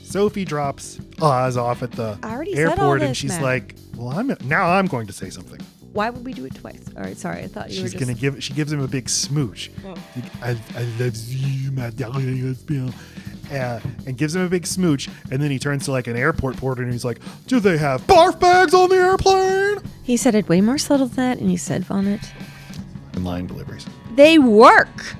Sophie drops Oz off at the I already said all airport, this, and she's Matt. like, "Well, I'm going to say something." Why would we do it twice? All right, sorry. I thought you were She's just... gonna give. She gives him a big smooch. Oh. I love you, my darling. And gives him a big smooch, and then he turns to like an airport porter, and he's like, "Do they have barf bags on the airplane?" He said it way more subtle than that, and he said vomit. And line deliveries. They work.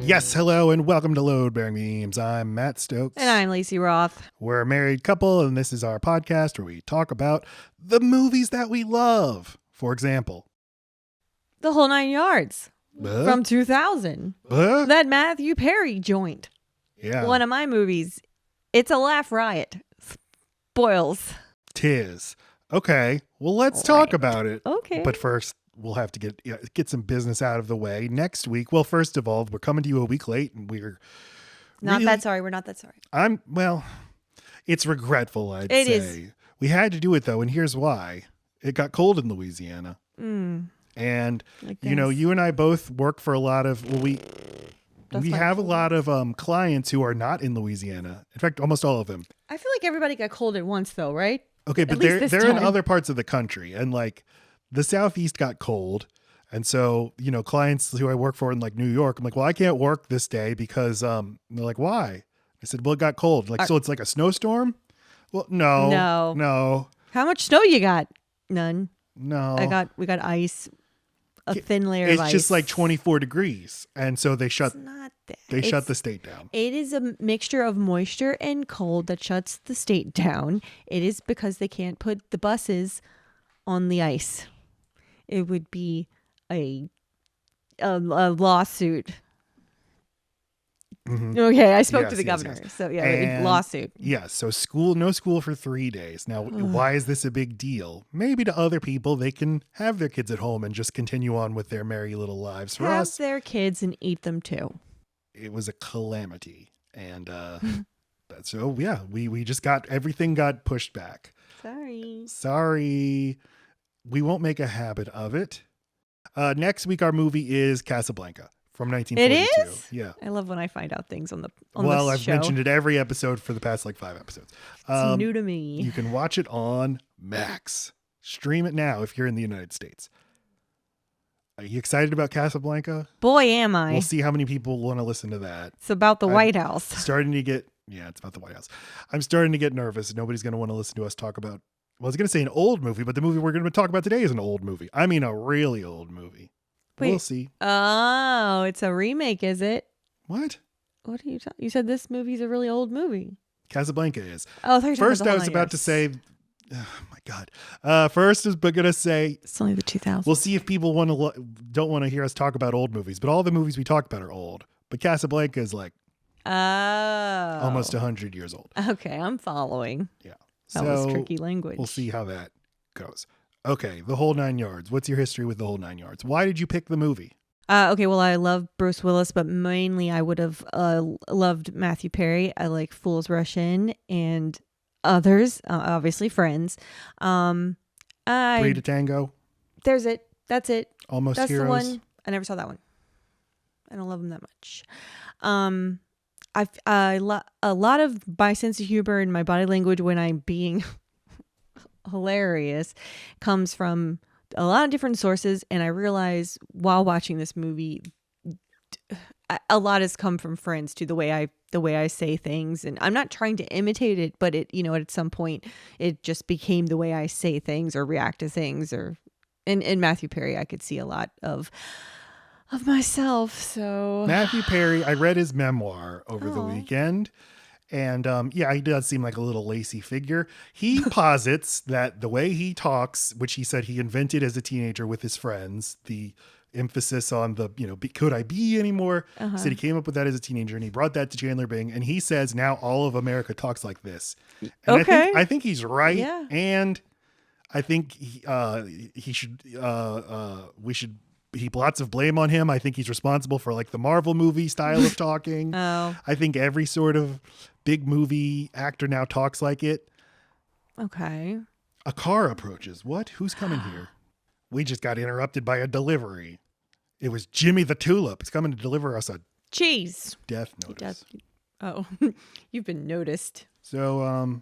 Yes, hello, and welcome to Load Bearing Memes. I'm Matt Stokes. And I'm Lacey Roth. We're a married couple, and this is our podcast where we talk about the movies that we love. For example, The Whole Nine Yards from 2000. That Matthew Perry joint. Yeah. One of my movies. It's a laugh riot. Spoils. Tis. Okay, well, let's talk about it. Okay. But first, we'll have to get some business out of the way. Next week, well, first of all, we're coming to you a week late, and we're not that sorry. We're not that sorry. It's regretful, I'd It say. is. We had to do it, though, and here's why. It got cold in Louisiana. And, you and I both work for a lot of, we have a lot of clients who are not in Louisiana. In fact, almost all of them. I feel like everybody got cold at once, though, right? Okay, but they're in other parts of the country, and like the Southeast got cold. And so, clients who I work for in like New York, I'm like, well, I can't work this day because they're like, why? I said, well, it got cold. Like, so it's like a snowstorm? Well, no. How much snow you got? None. No. We got ice, a thin layer of ice. It's just like 24 degrees. And so they shut shut the state down. It is a mixture of moisture and cold that shuts the state down. It is because they can't put the buses on the ice. It would be a lawsuit. Mm-hmm. Okay, I spoke to the governor. Yes. So yeah, lawsuit. Yes, so no school for 3 days. Now, why is this a big deal? Maybe to other people, they can have their kids at home and just continue on with their merry little lives. For us, have their kids and eat them too. It was a calamity. And so, yeah, we just everything got pushed back. Sorry. We won't make a habit of it. Next week, our movie is Casablanca from 1942. It is? Yeah. I love when I find out things on the I've show. mentioned it every episode for the past 5 episodes. It's new to me. You can watch it on Max. Stream it now if you're in the United States. Are you excited about Casablanca? Boy, am I. We'll see how many people want to listen to that. It's about the White House. It's about the White House. I'm starting to get nervous. Nobody's going to want to listen to us talk about, I was going to say an old movie, but the movie we're going to talk about today is an old movie. I mean, a really old movie. Wait. We'll see. Oh, it's a remake, is it? What? What are you talking? You said this movie's a really old movie. Casablanca is. Oh, I thought you were First, talking I about was the about to say, oh my God. First, I was going to say, it's only the 2000s. We'll see if people don't want to hear us talk about old movies, but all the movies we talk about are old. But Casablanca is like almost 100 years old. Okay, I'm following. Yeah. That was tricky language. We'll see how that goes. Okay, The Whole Nine Yards. What's your history with The Whole Nine Yards? Why did you pick the movie? Okay, well, I love Bruce Willis, but mainly I would have loved Matthew Perry. I like Fools Rush In and others, obviously Friends. Three to Tango. There's it. That's it. Almost That's Heroes. The one. I never saw that one. I don't love them that much. A lot of my sense of humor and my body language when I'm being hilarious comes from a lot of different sources, and I realize while watching this movie, a lot has come from Friends to the way I say things, and I'm not trying to imitate it, but it at some point it just became the way I say things or react to things. Or in Matthew Perry, I could see a lot of myself. So Matthew Perry, I read his memoir over the weekend. And he does seem like a little lacy figure. He posits that the way he talks, which he said he invented as a teenager with his friends, the emphasis on the, could I be anymore? Said he came up with that as a teenager, and he brought that to Chandler Bing. And he says now all of America talks like this. And I think he's right. Yeah. And I think we should he lots of blame on him. I think he's responsible for like the Marvel movie style of talking. Oh, I think every sort of big movie actor now talks like it. okay. A car approaches. What? Who's coming here? We just got interrupted by a delivery. It was Jimmy the Tulip. He's coming to deliver us a Cheese. death notice. Oh, you've been noticed. So,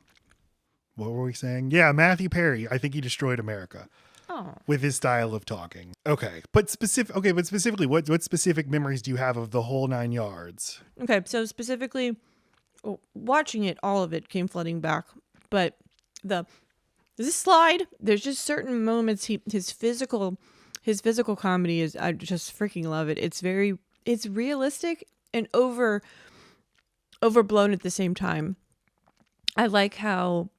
what were we saying? Yeah, Matthew Perry. I think he destroyed America Oh. with his style of talking. Okay, but specifically, what specific memories do you have of the whole 9 yards? Okay, so specifically, watching it, all of it came flooding back. But this slide, there's just certain moments. His physical comedy is, I just freaking love it. It's realistic and overblown at the same time. I like how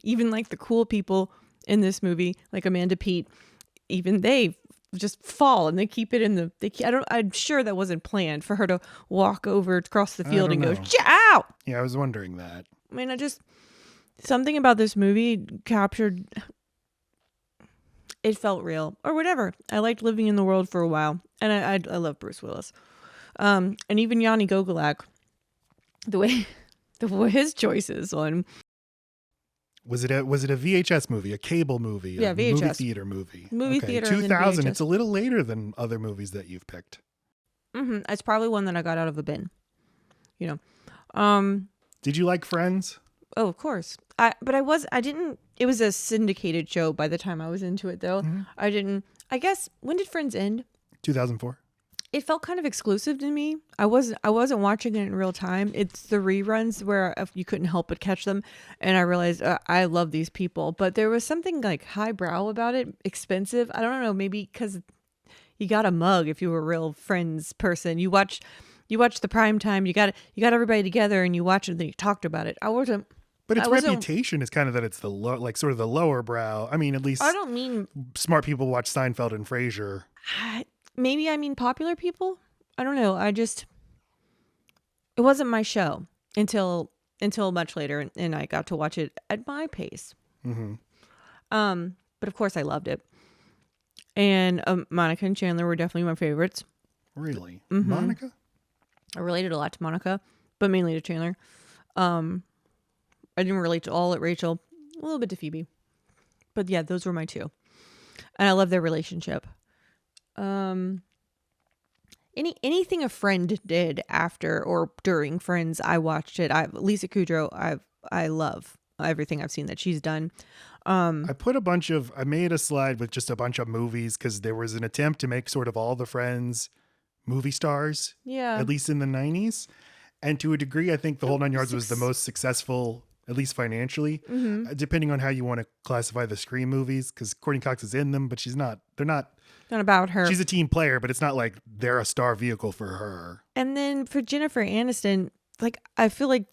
even like the cool people in this movie, like Amanda Peet, even they just fall and they keep it in the. I'm sure that wasn't planned for her to walk over across the field and go, "Ciao!" Yeah, I was wondering that. I mean, something about this movie captured. It felt real or whatever. I liked living in the world for a while, and I love Bruce Willis, and even Yanni Gogolak, the way his choices on. Was it a VHS movie, a cable movie, Yeah, a VHS. movie theater movie? Movie Okay, theater and then 2000. VHS. It's a little later than other movies that you've picked. It's probably one that I got out of a bin. You know, Did you like Friends? oh, of course. I didn't. It was a syndicated show by the time I was into it, though. I didn't. I guess when did Friends end? 2004. It felt kind of exclusive to me. I wasn't watching it in real time. It's the reruns where you couldn't help but catch them, and I realized I love these people, but there was something like highbrow about it, expensive. I don't know, maybe because you got a mug if you were a real Friends person. You watch the prime time. You got everybody together, and you watch it, and then you talked about it. I wasn't. But its I wasn't- reputation is kind of that it's sort of the lower brow. I mean, at least I don't mean. smart people watch Seinfeld and Frasier. Maybe I mean popular people. I don't know. It wasn't my show until much later, and I got to watch it at my pace. Mm-hmm. But of course I loved it. And Monica and Chandler were definitely my favorites. Really? Mm-hmm. Monica? I related a lot to Monica, but mainly to Chandler. I didn't relate to all at Rachel, a little bit to Phoebe. But yeah, those were my two. And I love their relationship. Anything a friend did after or during Friends, I watched it. Lisa Kudrow, I love everything I've seen that she's done. I made a slide with just a bunch of movies because there was an attempt to make sort of all the Friends movie stars. Yeah. At least in the 90s. And to a degree, I think The Whole Nine Yards was the most successful, at least financially, depending on how you want to classify the Scream movies, because Courtney Cox is in them, but they're not about her. She's a team player, but it's not like they're a star vehicle for her. And then for Jennifer Aniston, like I feel like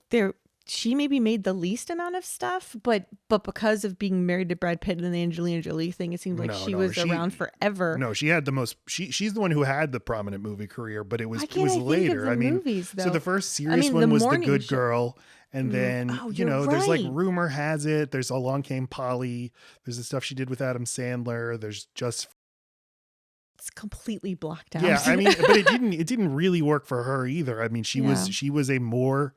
she maybe made the least amount of stuff, but because of being married to Brad Pitt and the Angelina Jolie thing, it seemed like she was around forever. No, she had the most. She's the one who had the prominent movie career, but it was later. Think of the movies, though? So the first serious one was The Good Girl, and then there's like right. Rumor Has It. There's Along Came Polly. There's the stuff she did with Adam Sandler. There's just. It's completely blocked out. Yeah, I mean, but it didn't really work for her either. I mean, she was a more.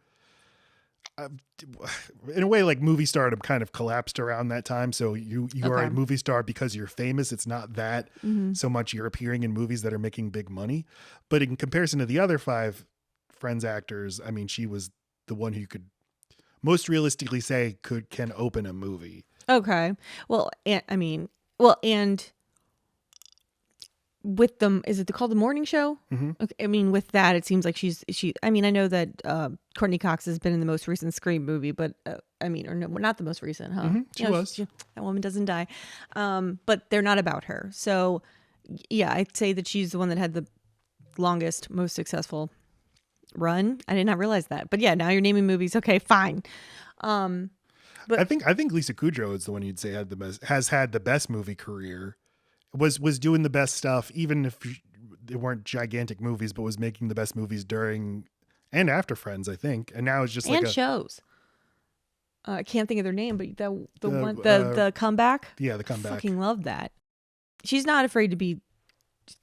In a way, like movie stardom kind of collapsed around that time. So you are a movie star because you're famous. It's not that so much you're appearing in movies that are making big money. But in comparison to the other 5 Friends actors, I mean, she was the one who you could most realistically say can open a movie. Okay. Well, and with them, is it called The Morning Show? Mm-hmm. Okay, I mean, with that, it seems like I mean, I know that Courtney Cox has been in the most recent Scream movie, but not the most recent, huh? Mm-hmm. She was. That woman doesn't die. But they're not about her. So yeah, I'd say that she's the one that had the longest, most successful run. I did not realize that. But yeah, now you're naming movies. Okay, fine. But I think Lisa Kudrow is the one you'd say has had the best movie career. Was doing the best stuff, even if they weren't gigantic movies, but was making the best movies during and after Friends, I think. And now it's just like shows. I can't think of their name, but the comeback. Yeah, the comeback. I fucking love that. She's not afraid to be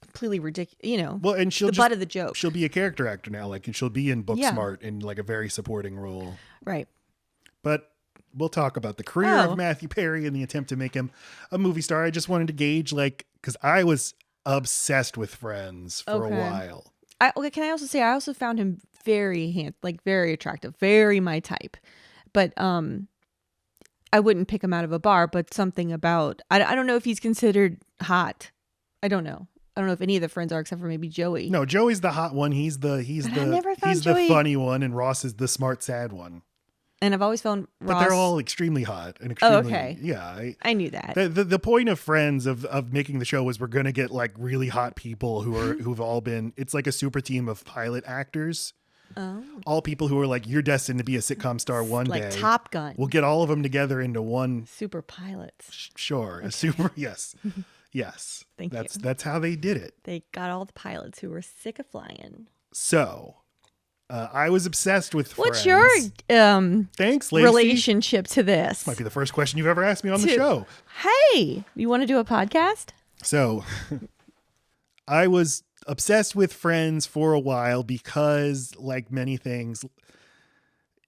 completely ridiculous. You know, Well, and the butt of the joke. She'll be a character actor now. Like, and she'll be in Yeah. Booksmart in like a very supporting role. Right. But we'll talk about the career Oh. of Matthew Perry and the attempt to make him a movie star. I just wanted to gauge, like, because I was obsessed with Friends for a while. Can I also say I also found him very very attractive, very my type. But I wouldn't pick him out of a bar, but something about I don't know if he's considered hot. I don't know if any of the friends are except for maybe Joey. No, Joey's the hot one. He's the funny one, and Ross is the smart, sad one. And I've always found Ross. But they're all extremely hot and extremely. Oh, okay. Yeah, I knew that. The point of Friends of making the show was we're gonna get like really hot people who've all been. It's like a super team of pilot actors. Oh. All people who are like, you're destined to be a sitcom star one day. Like Top Gun. We'll get all of them together into one. Super pilots. Sure. Okay. A super. Yes. Yes. Thank you. That's how they did it. They got all the pilots who were sick of flying. So, I was obsessed with What's Friends. your Thanks, Lacey. relationship to this? Might be the first question you've ever asked me on the show. Hey, you want to do a podcast? So, I was obsessed with Friends for a while because, like many things,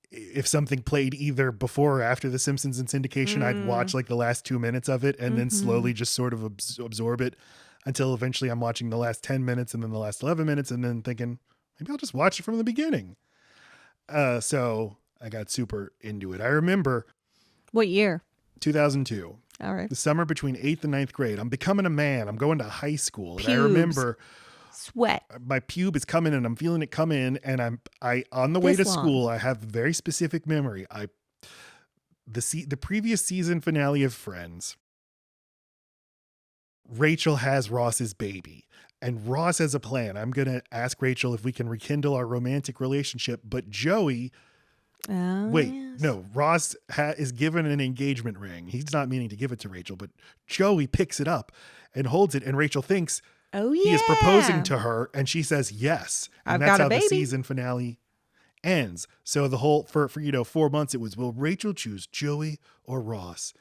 if something played either before or after The Simpsons in syndication, I'd watch like the last 2 minutes of it and then slowly just sort of absorb it until eventually I'm watching the last 10 minutes and then the last 11 minutes and then thinking, maybe I'll just watch it from the beginning. So I got super into it. I remember. What year? 2002. All right. The summer between 8th and 9th grade. I'm becoming a man. I'm going to high school. And I Pubes. remember Sweat. my pube is coming and I'm feeling it come in. And I on the way to school, I have a very specific memory. The previous season finale of Friends, Rachel has Ross's baby. And Ross has a plan. I'm going to ask Rachel if we can rekindle our romantic relationship. But Joey, Ross is given an engagement ring. He's not meaning to give it to Rachel, but Joey picks it up and holds it. And Rachel thinks he is proposing to her. And she says, yes. And that's how the season finale ends. So the whole, for 4 months, it was, will Rachel choose Joey or Ross?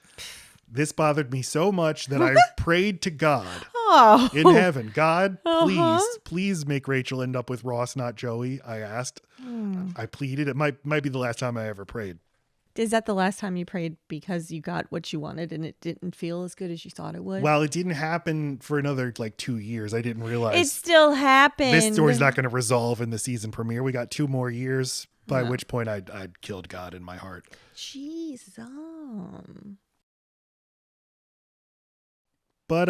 This bothered me so much that I prayed to God in heaven. God, please make Rachel end up with Ross, not Joey. I asked. I pleaded. It might be the last time I ever prayed. Is that the last time you prayed because you got what you wanted and it didn't feel as good as you thought it would? Well, it didn't happen for another 2 years. I didn't realize. It still happened. This story's not going to resolve in the season premiere. We got 2 more years, by which point I'd killed God in my heart. Jeez. But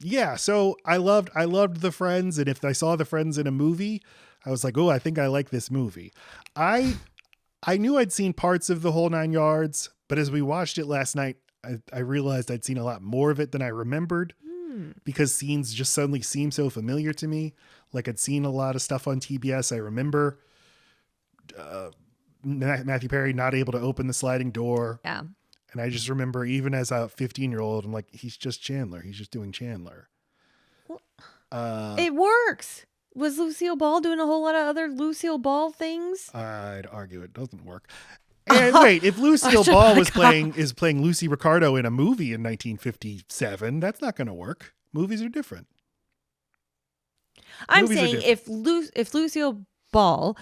yeah, so I loved the Friends, and if I saw the Friends in a movie, I was like, oh, I think I like this movie. I knew I'd seen parts of the whole 9 yards, but as we watched it last night, I realized I'd seen a lot more of it than I remembered because scenes just suddenly seemed so familiar to me. Like I'd seen a lot of stuff on TBS. I remember Matthew Perry not able to open the sliding door. Yeah. And I just remember, even as a 15-year-old, I'm like, he's just Chandler. He's just doing Chandler. Well, it works. Was Lucille Ball doing a whole lot of other Lucille Ball things? I'd argue it doesn't work. And wait, if Lucille Ball is playing Lucy Ricardo in a movie in 1957, that's not going to work. Movies are different. I'm saying if Lucille Ball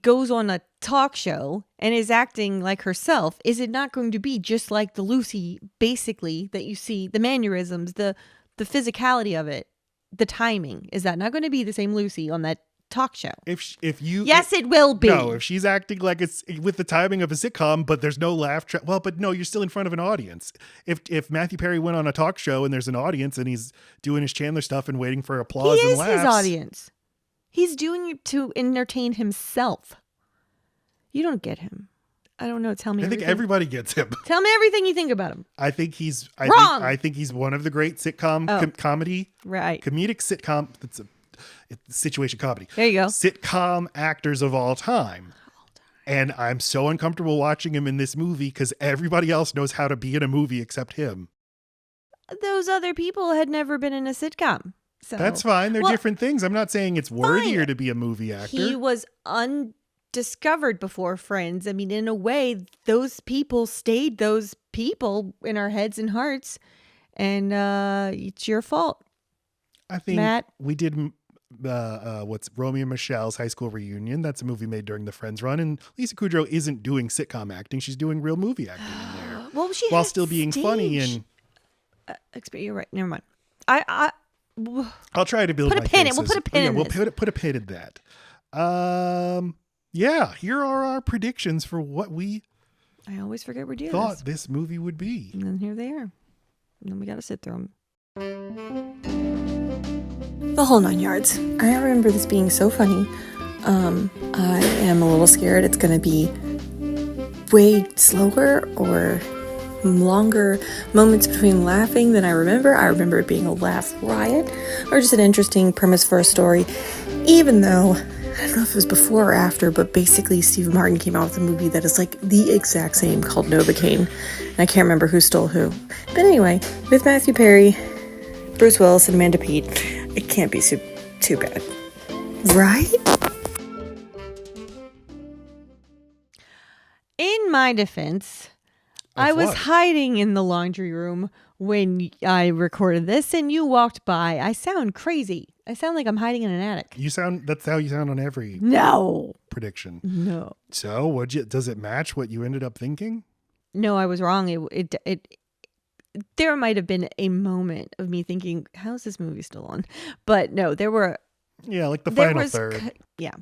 goes on a talk show and is acting like herself, is it not going to be just like the Lucy basically that you see, the mannerisms, the physicality of it, the timing? Is that not going to be the same Lucy on that talk show? Yes, it will be. No, if she's acting like it's with the timing of a sitcom, but there's no laugh track. Well, but no, you're still in front of an audience. If Matthew Perry went on a talk show and there's an audience and he's doing his Chandler stuff and waiting for applause and laughs, his audience. He's doing it to entertain himself. You don't get him. I don't know. Tell me. I think everybody gets him. Tell me everything you think about him. I think he's wrong. I think he's one of the great sitcom comedy, comedic sitcom. It's a situation comedy. There you go. Sitcom actors of all time. And I'm so uncomfortable watching him in this movie because everybody else knows how to be in a movie except him. Those other people had never been in a sitcom. So that's fine. They're different things. I'm not saying it's worthier to be a movie actor. He was undiscovered before Friends. I mean, in a way, those people stayed those people in our heads and hearts. And it's your fault. I think Matt? we did what's Romeo and Michelle's high school reunion. That's a movie made during the Friends run, and Lisa Kudrow isn't doing sitcom acting; she's doing real movie acting in there, Well, she while had still being funny. And you're right. Never mind. I'll try to build Put a my pin in it. cases. We'll put a pin in We'll this. put a pin in that. Yeah. Here are our predictions for what we I always forget we're doing thought this. this movie would be. And then here they are. And then we got to sit through them. The whole 9 yards. I remember this being so funny. I am a little scared it's going to be way slower or longer moments between laughing than I remember. I remember it being a laugh riot or just an interesting premise for a story. Even though, I don't know if it was before or after, but basically Steve Martin came out with a movie that is like the exact same called Novocaine. And I can't remember who stole who. But anyway, with Matthew Perry, Bruce Willis, and Amanda Peet, it can't be too bad. Right? In my defense, I was hiding in the laundry room when I recorded this and you walked by. I sound crazy. I sound like I'm hiding in an attic. That's how you sound on every prediction. No. So does it match what you ended up thinking? No, I was wrong. There might have been a moment of me thinking, how's this movie still on? But no, like the final third.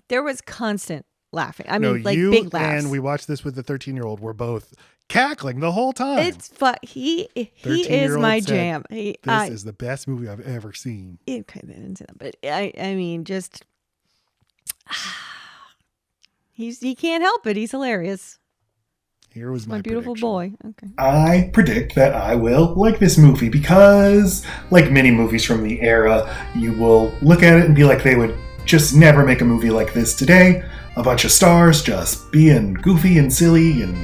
There was constant laughing. I mean, mean, like big laughs. And we watched this with the 13-year-old. We're both cackling the whole time. It's fun. He is my jam. This is the best movie I've ever seen. Okay, they didn't say that, but I mean, just he can't help it. He's hilarious. Here was my beautiful prediction. boy. Okay. I predict that I will like this movie because, like many movies from the era, you will look at it and be like, they would just never make a movie like this today. A bunch of stars just being goofy and silly and,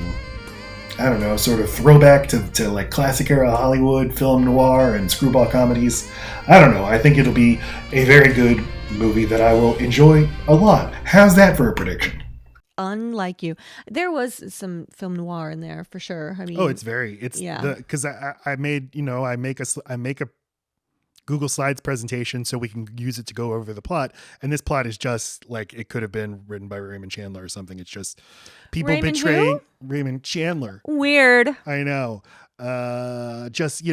I don't know, sort of throwback to like classic era Hollywood, film noir, and screwball comedies. I don't know. I think it'll be a very good movie that I will enjoy a lot. How's that for a prediction? Unlike you, there was some film noir in there for sure. I mean, because I make a Google Slides presentation so we can use it to go over the plot, and this plot is just like it could have been written by Raymond Chandler or something. It's just people betraying Raymond Chandler. Weird. I know. Just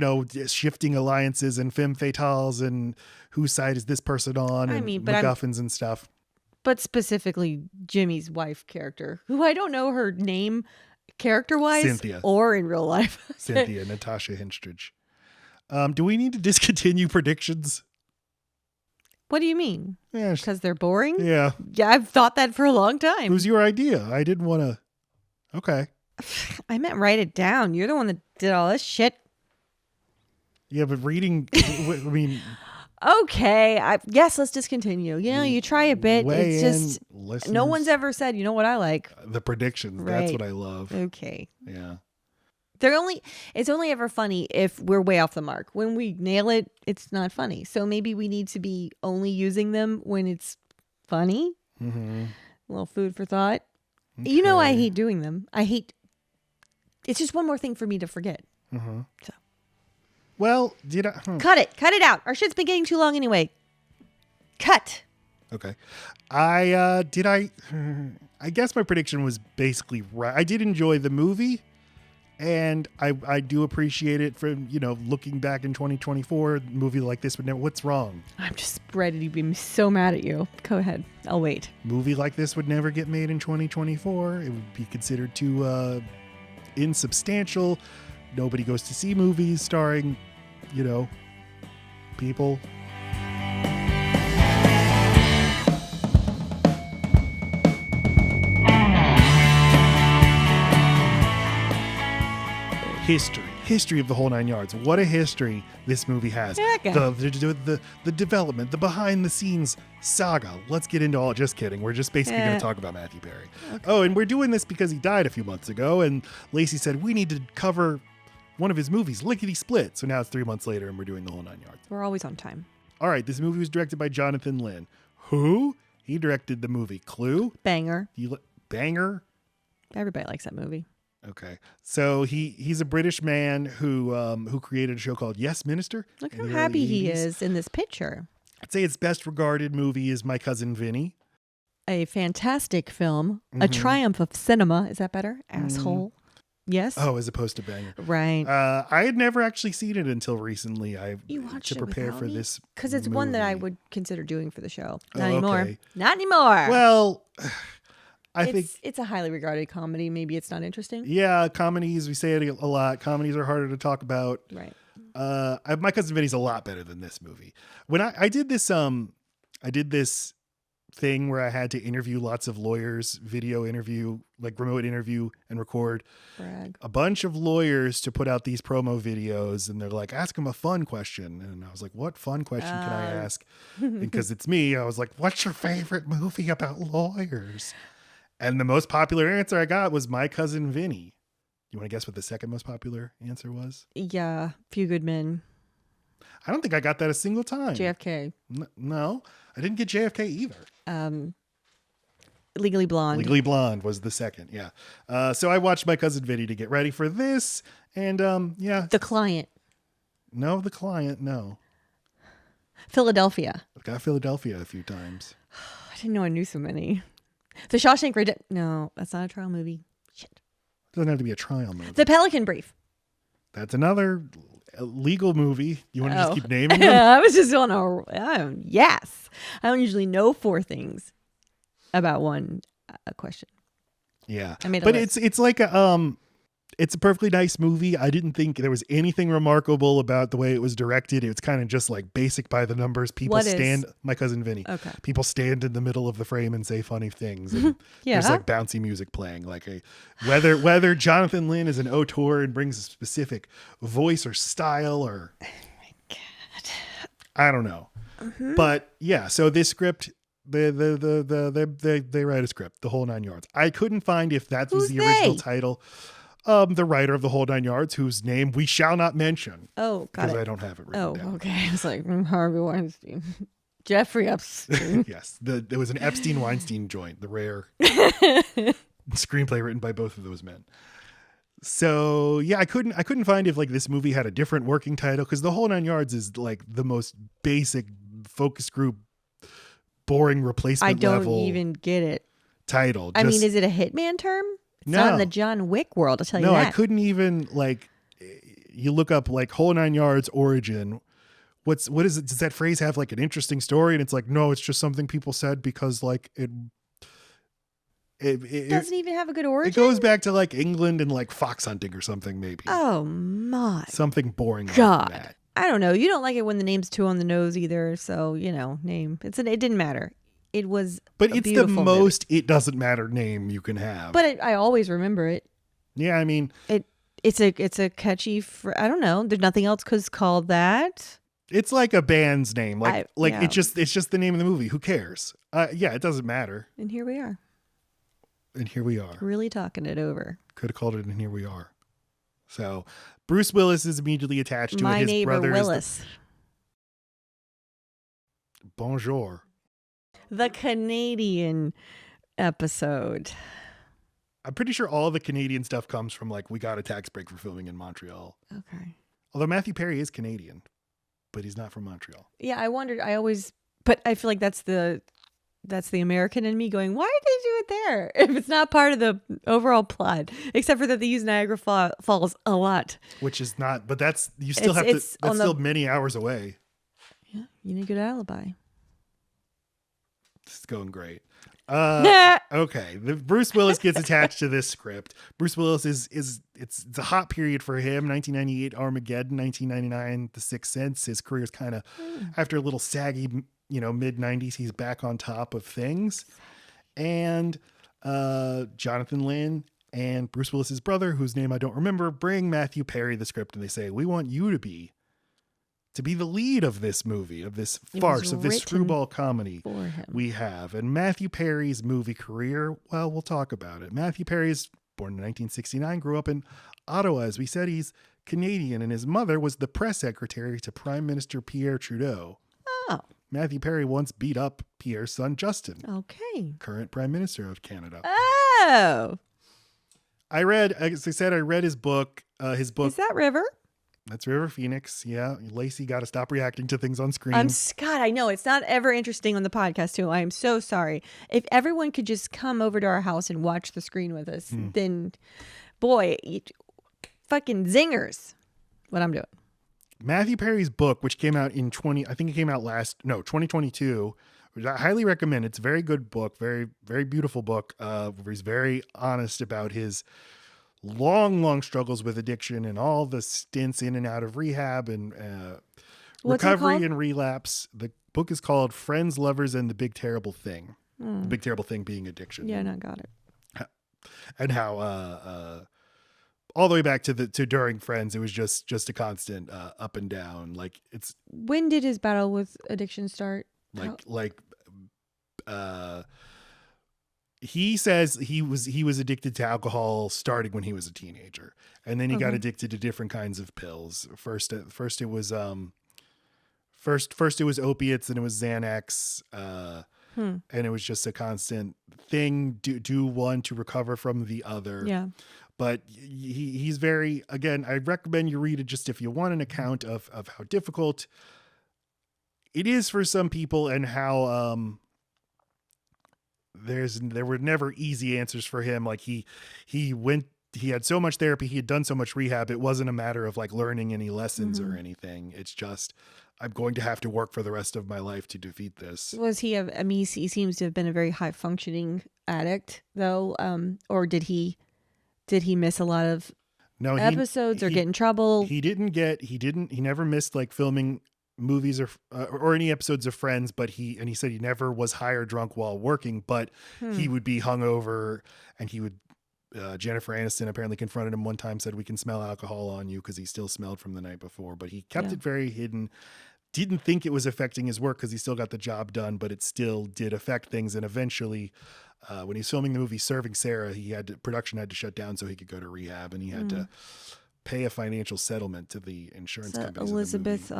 shifting alliances and femme fatales and whose side is this person on, and MacGuffins and stuff. But specifically Jimmy's wife character, who I don't know her name character-wise Cynthia. Or in real life. Cynthia, Natasha Henstridge. Do we need to discontinue predictions? What do you mean? Yeah, because they're boring? Yeah. Yeah, I've thought that for a long time. It was your idea. I didn't want to. Okay. I meant write it down. You're the one that did all this shit. Yeah, but reading, I mean... Okay. Yes, let's discontinue. You try a bit. It's just listeners. No one's ever said, you know what I like? The predictions. Right. That's what I love. Okay. Yeah. It's only ever funny if we're way off the mark. When we nail it, it's not funny. So maybe we need to be only using them when it's funny. Mm-hmm. A little food for thought. Okay. I hate doing them. It's just one more thing for me to forget. Mm-hmm. So. Well, Cut it out. Our shit's been getting too long anyway. Cut. Okay. I guess my prediction was basically right. I did enjoy the movie, and I do appreciate it for, looking back in 2024, a movie like this would never, what's wrong? I'm just ready to be so mad at you. Go ahead. I'll wait. Movie like this would never get made in 2024. It would be considered too insubstantial. Nobody goes to see movies starring, people. History of the whole 9 yards. What a history this movie has. Okay. The development, the behind the scenes saga. Let's get into all. Just kidding. We're just basically going to talk about Matthew Perry. Okay. Oh, and we're doing this because he died a few months ago, and Lacey said we need to cover one of his movies, Lickety Split. So now it's 3 months later, and we're doing the whole 9 yards. We're always on time. All right, this movie was directed by Jonathan Lynn. Who? He directed the movie Clue. Banger. Banger. Everybody likes that movie. Okay, so he's a British man who created a show called Yes Minister. Look how happy he is in this picture. I'd say its best regarded movie is My Cousin Vinny. A fantastic film. A triumph of cinema. Is that better? Asshole. Yes. Oh, as opposed to Banger. Right. I had never actually seen it until recently. You watched to it prepare without for me? this Because it's one that I movie. would consider doing for the show. Oh, Not anymore. okay. Not anymore. Well, I think it's a highly regarded comedy. Maybe it's not interesting. yeah, comedies. We say it a lot. Comedies are harder to talk about. Right. My Cousin Vinny's a lot better than this movie. When I did this thing where I had to interview lots of lawyers, video interview, like remote interview and record Brag. a bunch of lawyers to put out these promo videos, and they're like, ask them a fun question. And I was like, what fun question can I ask? Because it's me. I was like, what's your favorite movie about lawyers? And the most popular answer I got was My Cousin Vinny. You want to guess what the second most popular answer was? Yeah. Few Good Men. I don't think I got that a single time. JFK. No, I didn't get JFK either. Legally Blonde. Legally Blonde was the second. Yeah. So I watched My Cousin Vinny to get ready for this. And yeah. The Client. No, The Client. No. Philadelphia. I've got Philadelphia a few times. I didn't know I knew so many. The Shawshank Redemption. No, that's not a trial movie. Shit. Doesn't have to be a trial movie. The Pelican Brief. That's another legal movie. You want to just keep naming them? I was just on yes. I don't usually know 4 things about one question. Yeah. I made a but list. it's like it's a perfectly nice movie. I didn't think there was anything remarkable about the way it was directed. It's kind of just like basic by the numbers. People stand, My Cousin Vinny. Okay. People stand in the middle of the frame and say funny things. And Yeah. There's like bouncy music playing. Like whether Jonathan Lynn is an auteur and brings a specific voice or style or Oh my God. I don't know. But yeah, so this script, they write a script, the whole 9 yards. I couldn't find if that was Who's the original they? title. The writer of the whole 9 yards, whose name we shall not mention. Oh, got Because it. I don't have it written down. Okay. I was like, Harvey Weinstein. Jeffrey Epstein. Yes, there was an Epstein-Weinstein joint, the rare screenplay written by both of those men. So yeah, I couldn't find if like this movie had a different working title, because the whole 9 yards is like the most basic focus group, boring replacement I don't level even get it. title. I mean, is it a hitman term? It's No. not in the John Wick world, I'll tell you No, that. I couldn't even like. You look up like whole 9 yards origin. What is it? Does that phrase have like an interesting story? And it's like, no, it's just something people said because like it Doesn't even have a good origin. it goes back to like England and like fox hunting or something, maybe. Oh my Something boring God. like that. I don't know. You don't like it when the name's too on the nose either. So, name. It didn't matter. It was But a it's the beautiful movie. most it doesn't matter name you can have. But I always remember it. yeah, I mean, It's a catchy, I don't know. There's nothing else called that. it's like a band's name. Like yeah. it's just the name of the movie. Who cares? Yeah, it doesn't matter. And here we are. And here we are. Really talking it over. Could have called it, and here we are. So Bruce Willis is immediately attached to My it. His neighbor brother Willis. is Bonjour. The Canadian episode. I'm pretty sure all the Canadian stuff comes from like we got a tax break for filming in Montreal. Okay. Although Matthew Perry is Canadian, but he's not from Montreal. Yeah, I wondered. But I feel like that's the American in me going, why did they do it there if it's not part of the overall plot? Except for that they use Niagara Falls a lot. Which is not, but that's you still have It's to. That's on still many hours away. Yeah, you need a good alibi. This is going great. Nah. Okay, Bruce Willis gets attached to this script. Bruce Willis it's a hot period for him. 1998 Armageddon, 1999 The Sixth Sense. His career's kind of after a little saggy, mid 90s. He's back on top of things, and Jonathan Lynn and Bruce Willis's brother, whose name I don't remember, bring Matthew Perry the script, and they say, "We want you to be the lead of this movie, of this farce, of this written screwball comedy for him. we have." And Matthew Perry's movie career, well, we'll talk about it. Matthew Perry is born in 1969, grew up in Ottawa. As we said, he's Canadian, and his mother was the press secretary to Prime Minister Pierre Trudeau. Oh, Matthew Perry once beat up Pierre's son, Justin, okay. current Prime Minister of Canada. Oh, As I said, I read his book. is that River? That's River Phoenix. Yeah. Lacey got to stop reacting to things on screen. God, I know it's not ever interesting on the podcast too. I am so sorry. If everyone could just come over to our house and watch the screen with us, then boy, fucking zingers. What I'm doing. Matthew Perry's book, which came out in 2022, which I highly recommend. It's a very good book, very, very beautiful book. Where he's very honest about his long struggles with addiction and all the stints in and out of rehab and recovery and relapse. The book is called Friends, Lovers, and the Big Terrible Thing. The big terrible thing being addiction. Yeah, no, got it. And how all the way back to during Friends, it was just a constant up and down. Like it's when did his battle with addiction start? He says he was addicted to alcohol starting when he was a teenager, and then he got addicted to different kinds of pills. First it was opiates, and it was Xanax, and it was just a constant thing. Do one to recover from the other. Yeah. But he's very, again, I recommend you read it just if you want an account of how difficult it is for some people and how there were never easy answers for him. Like he had so much therapy, he had done so much rehab. It wasn't a matter of like learning any lessons or anything. It's just, I'm going to have to work for the rest of my life to defeat this. Was he he seems to have been a very high functioning addict though. Or did he miss a lot of episodes or get in trouble? He never missed like filming movies or any episodes of Friends, but he said he never was high or drunk while working, but he would be hungover, and he would Jennifer Aniston apparently confronted him one time, said, "We can smell alcohol on you," because he still smelled from the night before, but he kept it very hidden. Didn't think it was affecting his work because he still got the job done, but it still did affect things. And eventually when he was filming the movie Serving Sarah, production had to shut down so he could go to rehab, and he had to pay a financial settlement to the insurance company. Elizabeth.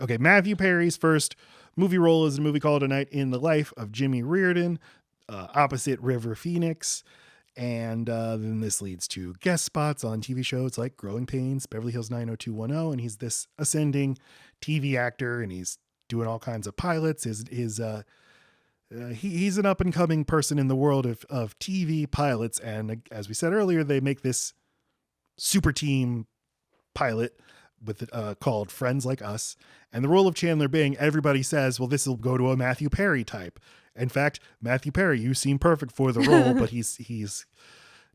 Okay, Matthew Perry's first movie role is a movie called A Night in the Life of Jimmy Reardon, opposite River Phoenix. And then this leads to guest spots on TV shows like Growing Pains, Beverly Hills 90210. And he's this ascending TV actor, and he's doing all kinds of pilots. He's an up and coming person in the world of TV pilots. And as we said earlier, they make this super team pilot called Friends Like Us. And the role of Chandler Bing, everybody says, well, this will go to a Matthew Perry type. In fact, Matthew Perry, you seem perfect for the role, but he's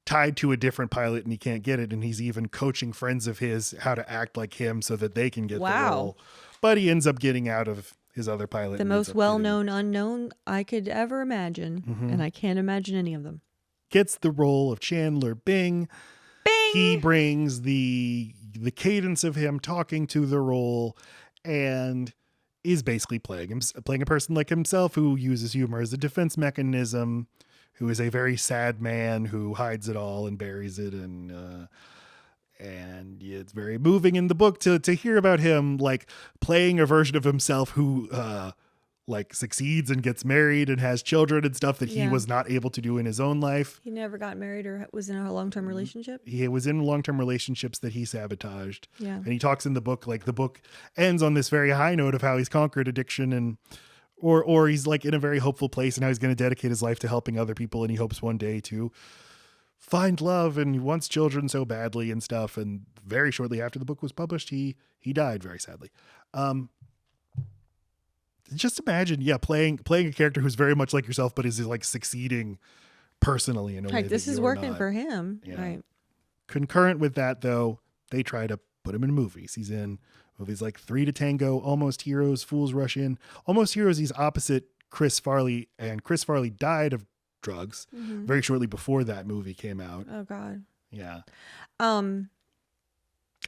tied to a different pilot and he can't get it. And he's even coaching friends of his how to act like him so that they can get the role. But he ends up getting out of his other pilot. The most well-known unknown I could ever imagine. And I can't imagine any of them. Gets the role of Chandler Bing. Bing! He brings the cadence of him talking to the role and is basically playing a person like himself who uses humor as a defense mechanism, who is a very sad man who hides it all and buries it. And it's very moving in the book to hear about him like playing a version of himself who like succeeds and gets married and has children and stuff that he was not able to do in his own life. He never got married or was in a long-term relationship? He was in long-term relationships that he sabotaged. Yeah. And he talks in the book, like the book ends on this very high note of how he's conquered addiction and or he's like in a very hopeful place and how he's going to dedicate his life to helping other people. And he hopes one day to find love, and he wants children so badly and stuff. And very shortly after the book was published, he died very sadly. Just imagine, playing a character who's very much like yourself, but is like succeeding personally in a way that this is working for him. Yeah. Right. Concurrent with that, though, they try to put him in movies. He's in movies like 3 to Tango, Almost Heroes, Fools Rush In. Almost Heroes, he's opposite Chris Farley, and Chris Farley died of drugs very shortly before that movie came out. Oh, God. Yeah.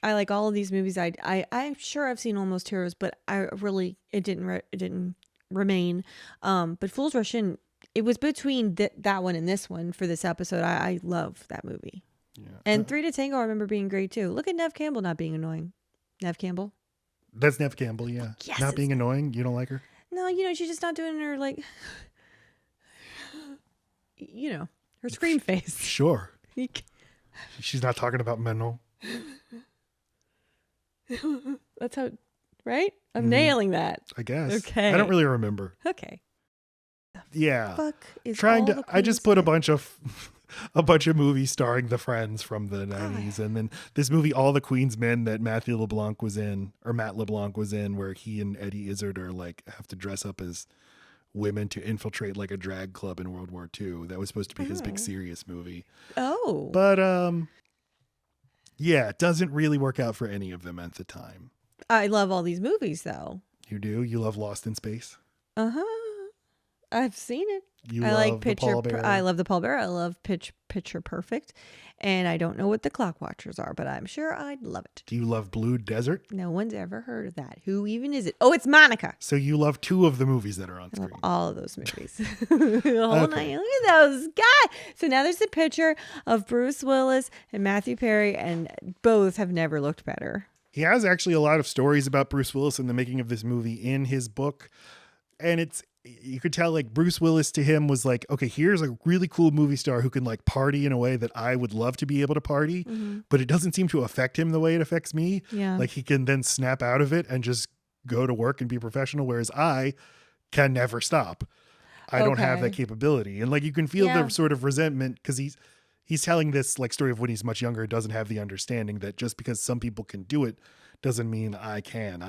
I like all of these movies. I'm sure I've seen Almost Heroes, but it didn't remain. But Fools Rush In, it was between that one and this one for this episode. I love that movie. Yeah. And 3 to Tango I remember being great too. Look at Neve Campbell not being annoying. Neve Campbell? That's Neve Campbell, yeah. Yes, not being annoying? You don't like her? No, she's just not doing her like, her scream face. Sure. She's not talking about Manon. That's how, right? I'm Mhm. nailing that. I guess. Okay. I don't really remember. Okay. Yeah. Fuck is Trying all to the I just Queen's put a Men? bunch of a bunch of movies starring the Friends from the 90s, and then this movie All the Queen's Men that Matthew LeBlanc was in, or Matt LeBlanc was in, where he and Eddie Izzard are like have to dress up as women to infiltrate like a drag club in World War II. That was supposed to be his big serious movie. Oh. But yeah, it doesn't really work out for any of them at the time. I love all these movies though. You do? You love Lost in Space? Uh-huh. I've seen it. You I love like the Picture. Paul Bearer? I love the Paul Bearer. I love Picture Perfect, and I don't know what the Clock Watchers are, but I'm sure I'd love it. Do you love Blue Desert? No one's ever heard of that. Who even is it? Oh, it's Monica. So you love two of the movies that are on I love screen. all of those movies. The whole Okay. night. Look at those guys. So now there's a picture of Bruce Willis and Matthew Perry, and both have never looked better. He has actually a lot of stories about Bruce Willis and the making of this movie in his book. And you could tell like Bruce Willis to him was like, okay, here's a really cool movie star who can like party in a way that I would love to be able to party, but it doesn't seem to affect him the way it affects me. Yeah. Like he can then snap out of it and just go to work and be professional, whereas I can never stop. I don't have that Okay. capability. And like you can feel Yeah. the sort of resentment because he's telling this like story of when he's much younger, doesn't have the understanding that just because some people can do it doesn't mean I can.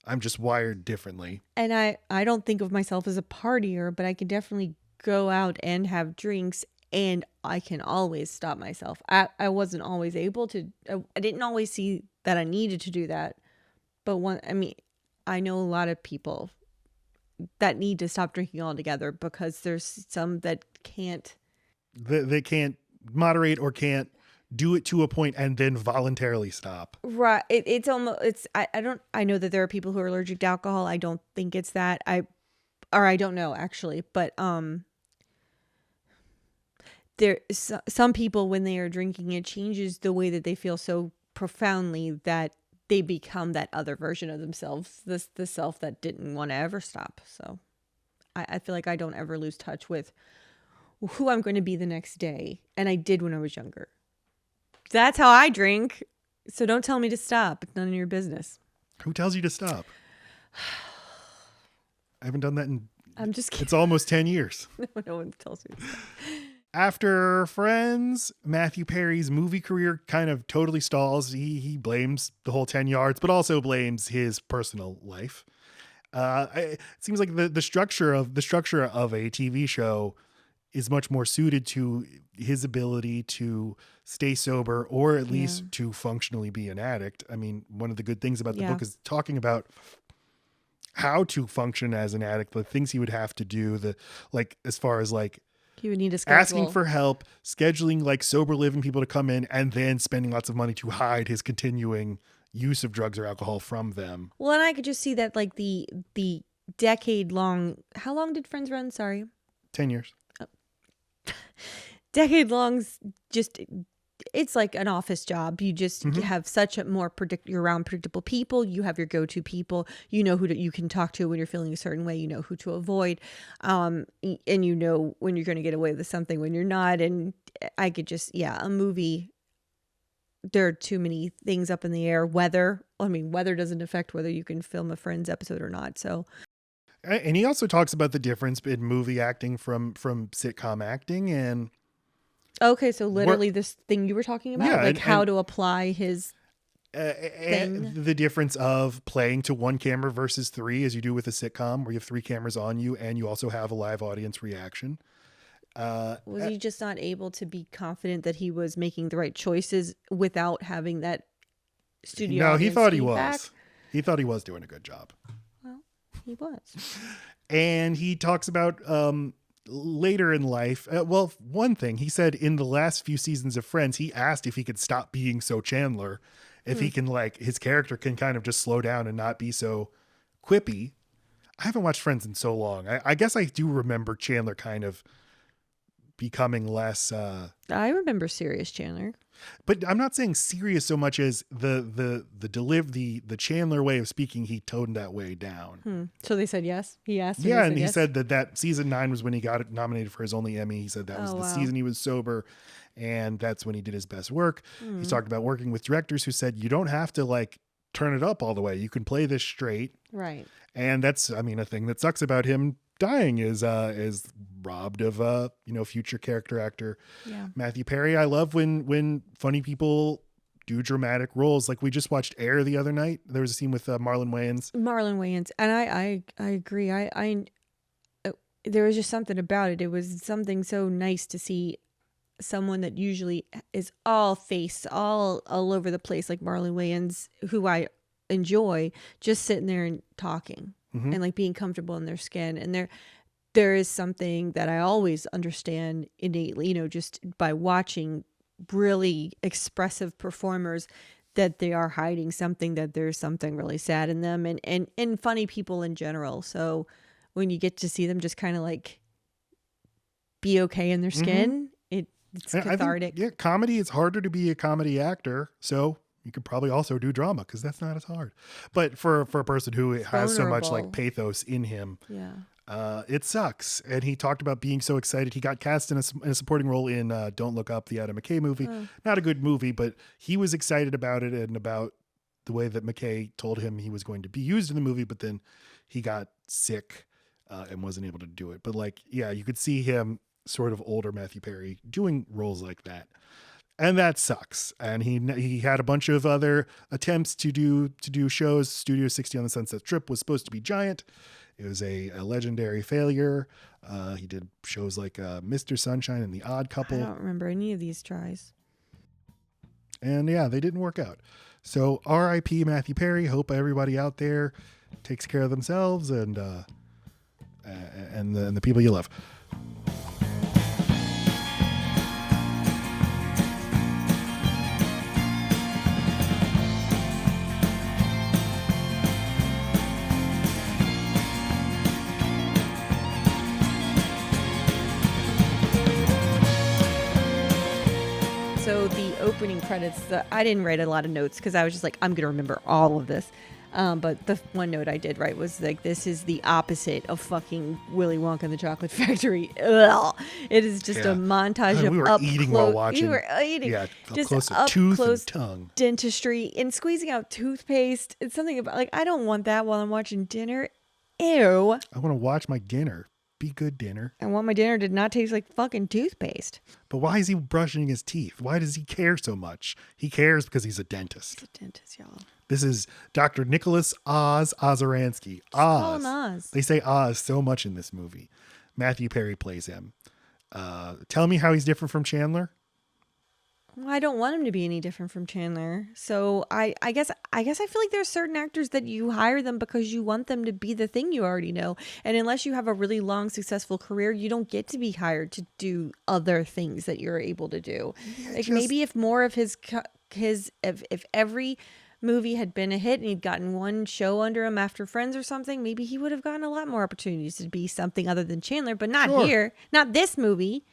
I'm just wired differently. And I don't think of myself as a partier, but I can definitely go out and have drinks, and I can always stop myself. I wasn't always able to. I didn't always see that I needed to do that. But I know a lot of people that need to stop drinking altogether because there's some that can't. They can't moderate or can't do it to a point and then voluntarily stop. Right. It's almost, I know that there are people who are allergic to alcohol. I don't think it's that. I don't know actually, but, some people when they are drinking, it changes the way that they feel so profoundly that they become that other version of themselves, the self that didn't want to ever stop. So I feel like I don't ever lose touch with who I'm going to be the next day. And I did when I was younger. That's how I drink. So don't tell me to stop. It's none of your business. Who tells you to stop? I haven't done that I'm just kidding. it's almost 10 years. No one tells me to stop. After Friends, Matthew Perry's movie career kind of totally stalls. He blames the whole 10 yards, but also blames his personal life. It seems like the structure of a TV show is much more suited to his ability to stay sober or at least to functionally be an addict. I mean, one of the good things about the book is talking about how to function as an addict, the things he would have to do, as far as like You would need a schedule. asking for help, scheduling like sober living people to come in, and then spending lots of money to hide his continuing use of drugs or alcohol from them. Well, and I could just see that like the decade long. How long did Friends run? Sorry, 10 years. decade long's just. It's like an office job. You just have such a more you're around predictable people. You have your go-to people. You know who you can talk to when you're feeling a certain way. You know who to avoid. And you know when you're going to get away with something, when you're not. And I could just, a movie, there are too many things up in the air. Weather doesn't affect whether you can film a Friends episode or not. So. And he also talks about the difference in movie acting from sitcom acting and. Okay, so literally this thing you were talking about, how to apply his thing. The difference of playing to one camera versus three, as you do with a sitcom, where you have three cameras on you and you also have a live audience reaction. Was he just not able to be confident that he was making the right choices without having that studio? No, he thought feedback? he was. He thought he was doing a good job. Well, he was. And he talks about later in life. One thing he said in the last few seasons of Friends, he asked if he could stop being so Chandler, if he can his character can kind of just slow down and not be so quippy. I haven't watched Friends in so long. I guess I do remember Chandler kind of becoming less. I remember serious Chandler. But I'm not saying serious so much as the Chandler way of speaking. He toned that way down. So they said yes. He asked. Yeah, and he he said that season 9 was when he got nominated for his only Emmy. He said that was the season he was sober, and that's when he did his best work. He talked about working with directors who said you don't have to like turn it up all the way. You can play this straight. Right. And that's, I mean, a thing that sucks about him dying is robbed of future character actor Matthew Perry. I love when funny people do dramatic roles. Like we just watched Air the other night. There was a scene with Marlon Wayans. And I agree. There was just something about it. It was something so nice to see someone that usually is all face, all over the place, like Marlon Wayans, who I enjoy, just sitting there and talking and like being comfortable in their skin. And there is something that I always understand innately, just by watching really expressive performers, that they are hiding something, that there's something really sad in them, and funny people in general. So when you get to see them just kind of like be okay in their skin, it's cathartic. Comedy, it's harder to be a comedy actor. So you could probably also do drama because that's not as hard. But for a person who has so much like pathos in him, it sucks. And he talked about being so excited. He got cast in a supporting role in Don't Look Up, the Adam McKay movie. Not a good movie, but he was excited about it and about the way that McKay told him he was going to be used in the movie. But then he got sick and wasn't able to do it. But like, yeah, you could see him, sort of older Matthew Perry, doing roles like that. And that sucks. And he had a bunch of other attempts to do shows. Studio 60 on the Sunset Strip was supposed to be giant. It was a legendary failure. He did shows like Mr. Sunshine and The Odd Couple. I don't remember any of these tries. And yeah, they didn't work out. So R.I.P. Matthew Perry. Hope everybody out there takes care of themselves and the people you love. So the opening credits, I didn't write a lot of notes because I was just like, I'm going to remember all of this. But the one note I did write was like, this is the opposite of fucking Willy Wonka and the Chocolate Factory. Ugh. It is just a montage of we were eating while watching. We were eating. Yeah, just close to tooth close and tongue. Dentistry and squeezing out toothpaste. It's something about like, I don't want that while I'm watching dinner. Ew. I want to watch my dinner. Be good dinner. I want my dinner to not taste like fucking toothpaste. But why is he brushing his teeth? Why does he care so much? He cares because he's a dentist. He's a dentist, y'all. This is Dr. Nicholas Oseransky. Call him Oz. They say Oz so much in this movie. Matthew Perry plays him. Tell me how he's different from Chandler. Well, I don't want him to be any different from Chandler. So I guess I feel like there's certain actors that you hire them because you want them to be the thing you already know. And unless you have a really long, successful career, you don't get to be hired to do other things that you're able to do. Yeah, like maybe if more of his if every movie had been a hit and he'd gotten one show under him after Friends or something, maybe he would have gotten a lot more opportunities to be something other than Chandler. But not here. Not this movie.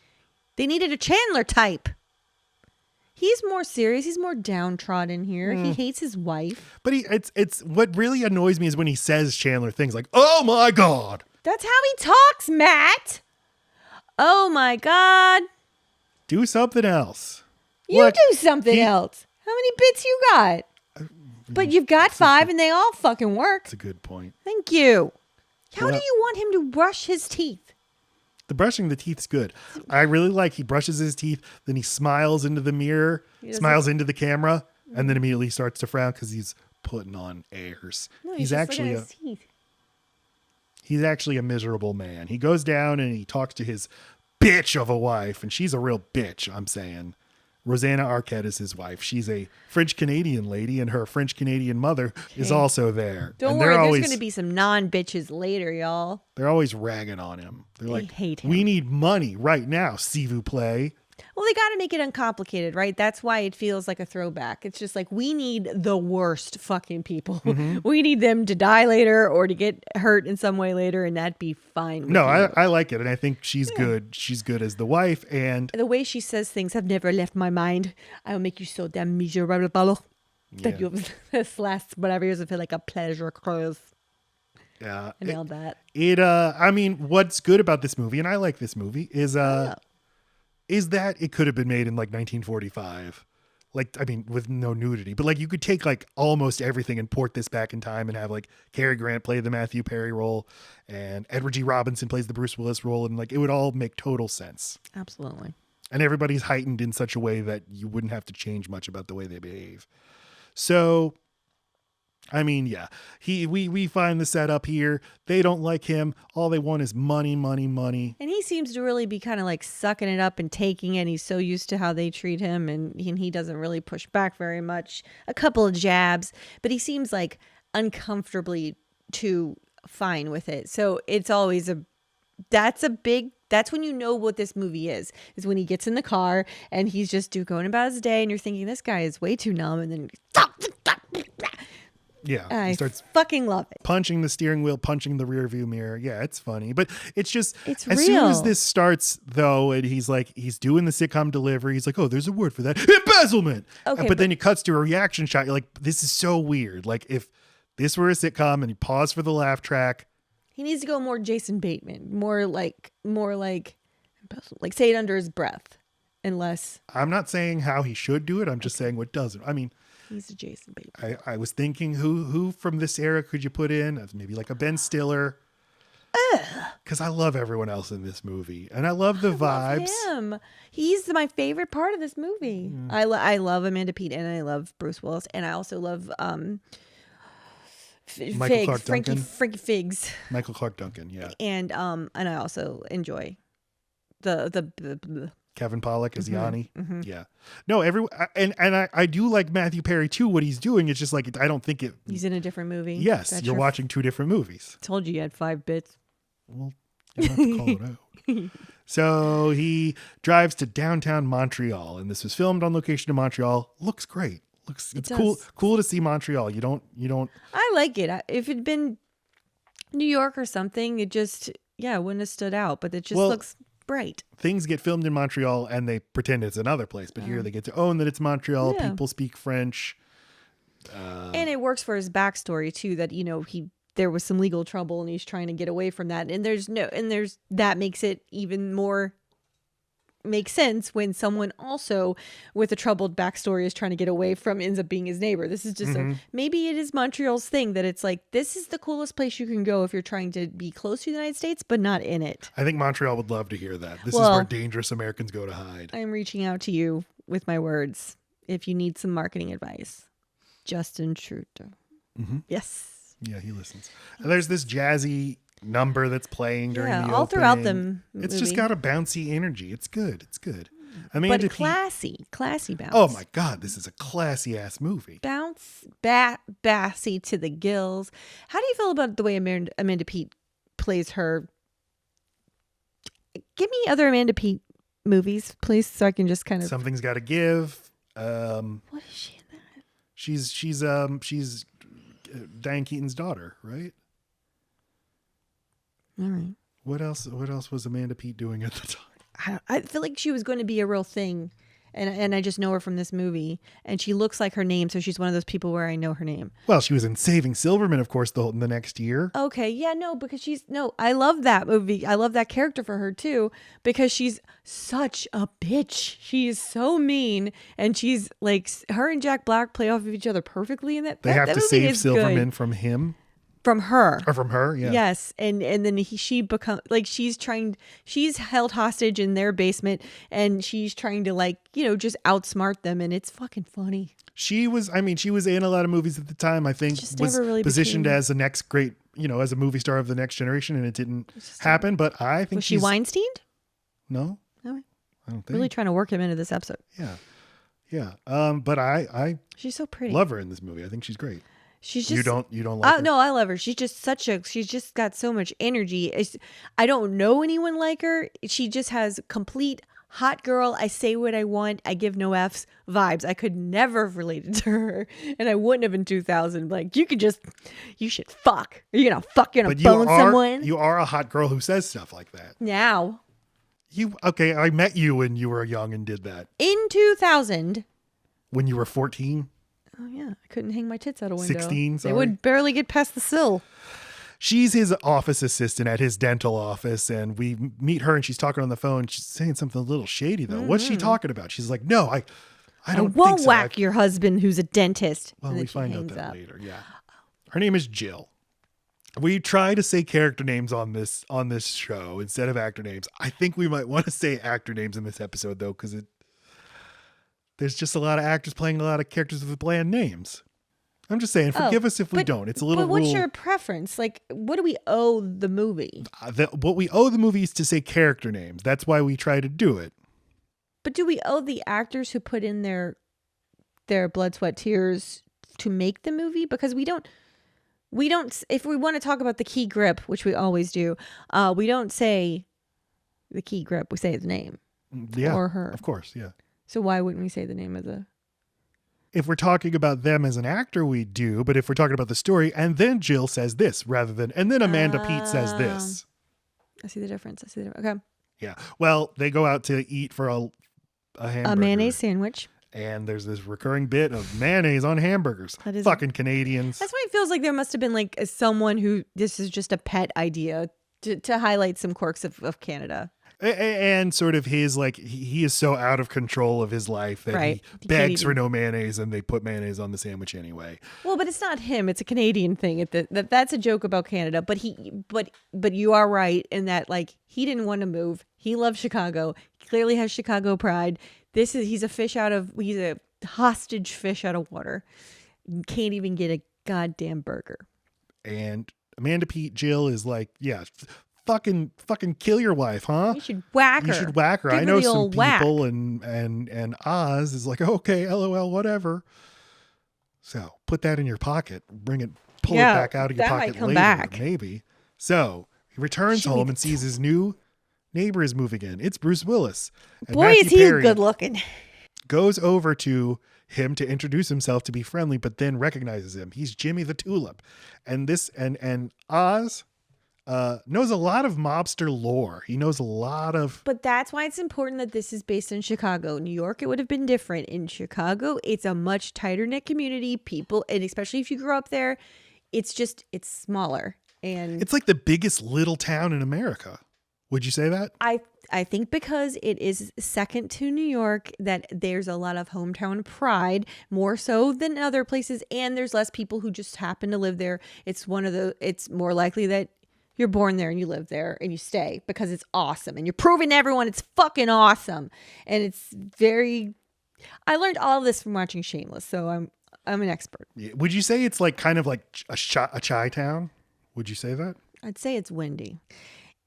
They needed a Chandler type. He's more serious. He's more downtrodden here. He hates his wife. But it's what really annoys me is when he says Chandler things like, "Oh my God." That's how he talks, Matt. Oh my God. Do something else. You do something else. How many bits you got? But you've got 5 and they all fucking work. That's a good point. Thank you. How do you want him to brush his teeth? The brushing the teeth's good. I really like he brushes his teeth, then he smiles into the mirror, smiles into the camera, and then immediately starts to frown because he's putting on airs. No, he's actually his teeth. He's actually a miserable man. He goes down and he talks to his bitch of a wife, and she's a real bitch, I'm saying. Rosanna Arquette is his wife. She's a French-Canadian lady, and her French-Canadian mother is also there. Don't worry, there's going to be some non-bitches later, y'all. They're always ragging on him. They're like, hate him. We need money right now, s'il vous plaît. Well, they got to make it uncomplicated, right? That's why it feels like a throwback. It's just like we need the worst fucking people. We need them to die later or to get hurt in some way later, and that'd be fine. With No, you. I like it, and I think she's good. She's good as the wife, and The way she says things have never left my mind. I will make you so damn miserable that you this last whatever years will feel like a pleasure cruise. yeah, I nailed that. I mean, what's good about this movie, and I like this movie, is that it could have been made in like 1945. Like, I mean, with no nudity, but like you could take like almost everything and port this back in time and have like Cary Grant play the Matthew Perry role and Edward G. Robinson plays the Bruce Willis role. And like, it would all make total sense. Absolutely. And everybody's heightened in such a way that you wouldn't have to change much about the way they behave. So, I mean, yeah, we find the setup here. They don't like him. All they want is money, money, money. And he seems to really be kind of like sucking it up and taking it. He's so used to how they treat him, and he doesn't really push back very much. A couple of jabs, but he seems like uncomfortably too fine with it. So it's always that's when you know what this movie is when he gets in the car and he's just going about his day, and you're thinking this guy is way too numb, and then yeah, I he starts fucking love it. punching the steering wheel, punching the rear view mirror. Yeah, it's funny, but it's just It's as soon as real. this starts though, and he's doing the sitcom delivery. He's like, oh, there's a word for that, embezzlement. Okay, but then it cuts to a reaction shot. You're like, this is so weird. Like if this were a sitcom and you pause for the laugh track. He needs to go more Jason Bateman, more like say it under his breath, and less. I'm not saying how he should do it. I'm just saying what doesn't. I mean, He's a Jason Bateman. I was thinking who from this era could you put in? Maybe like a Ben Stiller. Because I love everyone else in this movie, and I love the vibes. Love him. He's my favorite part of this movie. I love Amanda Peet, and I love Bruce Willis, and I also love Michael Clark Duncan. Frankie Figs, Michael Clark Duncan, yeah. and I also enjoy the Kevin Pollak as Yanni. Yeah. No, I do like Matthew Perry too. What he's doing, it's just like, I don't think it. He's in a different movie. Yes. That's You're watching two different movies. Told you had 5 bits. Well, you don't have to call it out. So he drives to downtown Montreal, and this was filmed on location in Montreal. Looks great. It's cool to see Montreal. You don't. I like it. If it'd been New York or something, it just, it wouldn't have stood out, but it just looks bright. Things get filmed in Montreal and they pretend it's another place, but here they get to own that it's Montreal. Yeah. People speak French. And it works for his backstory too, that, there was some legal trouble and he's trying to get away from that. And that makes it even more make sense when someone also with a troubled backstory is trying to get away from ends up being his neighbor. This is just maybe it is Montreal's thing that it's like, this is the coolest place you can go if you're trying to be close to the United States, but not in it. I think Montreal would love to hear that. This is where dangerous Americans go to hide. I'm reaching out to you with my words. If you need some marketing advice, Justin Trudeau. Yes. Yeah, he listens. And there's this jazzy number that's playing during the all opening. throughout the It's just got a bouncy energy. It's good. But classy bounce. Oh my God, this is a classy ass movie. Bounce, bassy to the gills. How do you feel about the way Amanda Peet plays her? Give me other Amanda Peet movies, please, so I can just kind of. Something's Got to Give. What is she in that? She's Diane Keaton's daughter, right? All right. What else was Amanda Peet doing at the time? I feel like she was going to be a real thing, and I just know her from this movie, and she looks like her name, so she's one of those people where I know her name. Well, she was in Saving Silverman, of course, the next year. Okay, because I love that movie. I love that character for her too, because she's such a bitch. She is so mean, and she's like, her and Jack Black play off of each other perfectly in that. They have that to movie save is Silverman good. from him. From her. Or from her, yeah. Yes, and then she becomes like she's held hostage in their basement, and she's trying to just outsmart them, and it's fucking funny. She was in a lot of movies at the time. I think Just was never really positioned became- as the next great, as a movie star of the next generation, and it didn't happen. But I think Was she Weinstein? No, No, I don't think. really trying to work him into this episode. Yeah. But I She's so pretty. love her in this movie. I think she's great. She's just you don't like her? No, I love her. She's just she's just got so much energy. I don't know anyone like her. She just has complete hot girl, I say what I want, I give no F's vibes. I could never have related to her, and I wouldn't have in 2000. Like, you should fuck. You're gonna fuck, you're gonna bone someone. You are a hot girl who says stuff like that. Now. Okay, I met you when you were young and did that. In 2000. When you were 14? Oh, yeah. I couldn't hang my tits out a window. 16, sorry. They would barely get past the sill. She's his office assistant at his dental office, and we meet her, and she's talking on the phone. She's saying something a little shady, though. What's she talking about? She's like, no, I don't won't think so. whack your husband who's a dentist. Well, we find out that later, yeah. Her name is Jill. We try to say character names on this show instead of actor names. I think we might want to say actor names in this episode, though, because there's just a lot of actors playing a lot of characters with bland names. I'm just saying, forgive us if we don't. It's a little. But what's your preference? Like, what do we owe the movie? What we owe the movie is to say character names. That's why we try to do it. But do we owe the actors who put in their blood, sweat, tears to make the movie? Because we don't. If we want to talk about the key grip, which we always do, we don't say the key grip. We say the name. Yeah, or her. Of course, yeah. So why wouldn't we say the name of the? If we're talking about them as an actor, we do. But if we're talking about the story, and then Jill says this rather than, and then Amanda Peet says this. I see the difference. Okay. Yeah. Well, they go out to eat for a hamburger. A mayonnaise sandwich. And there's this recurring bit of mayonnaise on hamburgers. That is fucking Canadians. That's why it feels like there must have been like someone who this is just a pet idea to highlight some quirks of Canada. And sort of his, like, he is so out of control of his life that he begs for no mayonnaise, and they put mayonnaise on the sandwich anyway. Well, but it's not him. It's a Canadian thing. That's a joke about Canada. But you are right in that, like, he didn't want to move. He loves Chicago. He clearly has Chicago pride. He's a hostage fish out of water. Can't even get a goddamn burger. And Amanda Peet, Jill is like, yeah, fucking kill your wife, huh? You should whack her. You should whack her. I know some people, and Oz is like, okay, LOL, whatever. So put that in your pocket. Pull it back out of your pocket later, back. Maybe. So he returns home and sees his new neighbor is moving in. It's Bruce Willis. And boy, is he good looking. Goes over to him to introduce himself to be friendly, but then recognizes him. He's Jimmy the Tulip. And Oz knows a lot of mobster lore. He knows a lot of... But that's why it's important that this is based in Chicago. New York, it would have been different. In Chicago, it's a much tighter-knit community. People, and especially if you grew up there, it's smaller. And it's like the biggest little town in America. Would you say that? I think because it is second to New York, that there's a lot of hometown pride, more so than other places, and there's less people who just happen to live there. It's more likely that you're born there and you live there and you stay because it's awesome, and you're proving to everyone it's fucking awesome. And it's I learned all of this from watching Shameless, so I'm an expert. Yeah. Would you say it's like kind of like a Chi town? Would you say that? I'd say it's windy.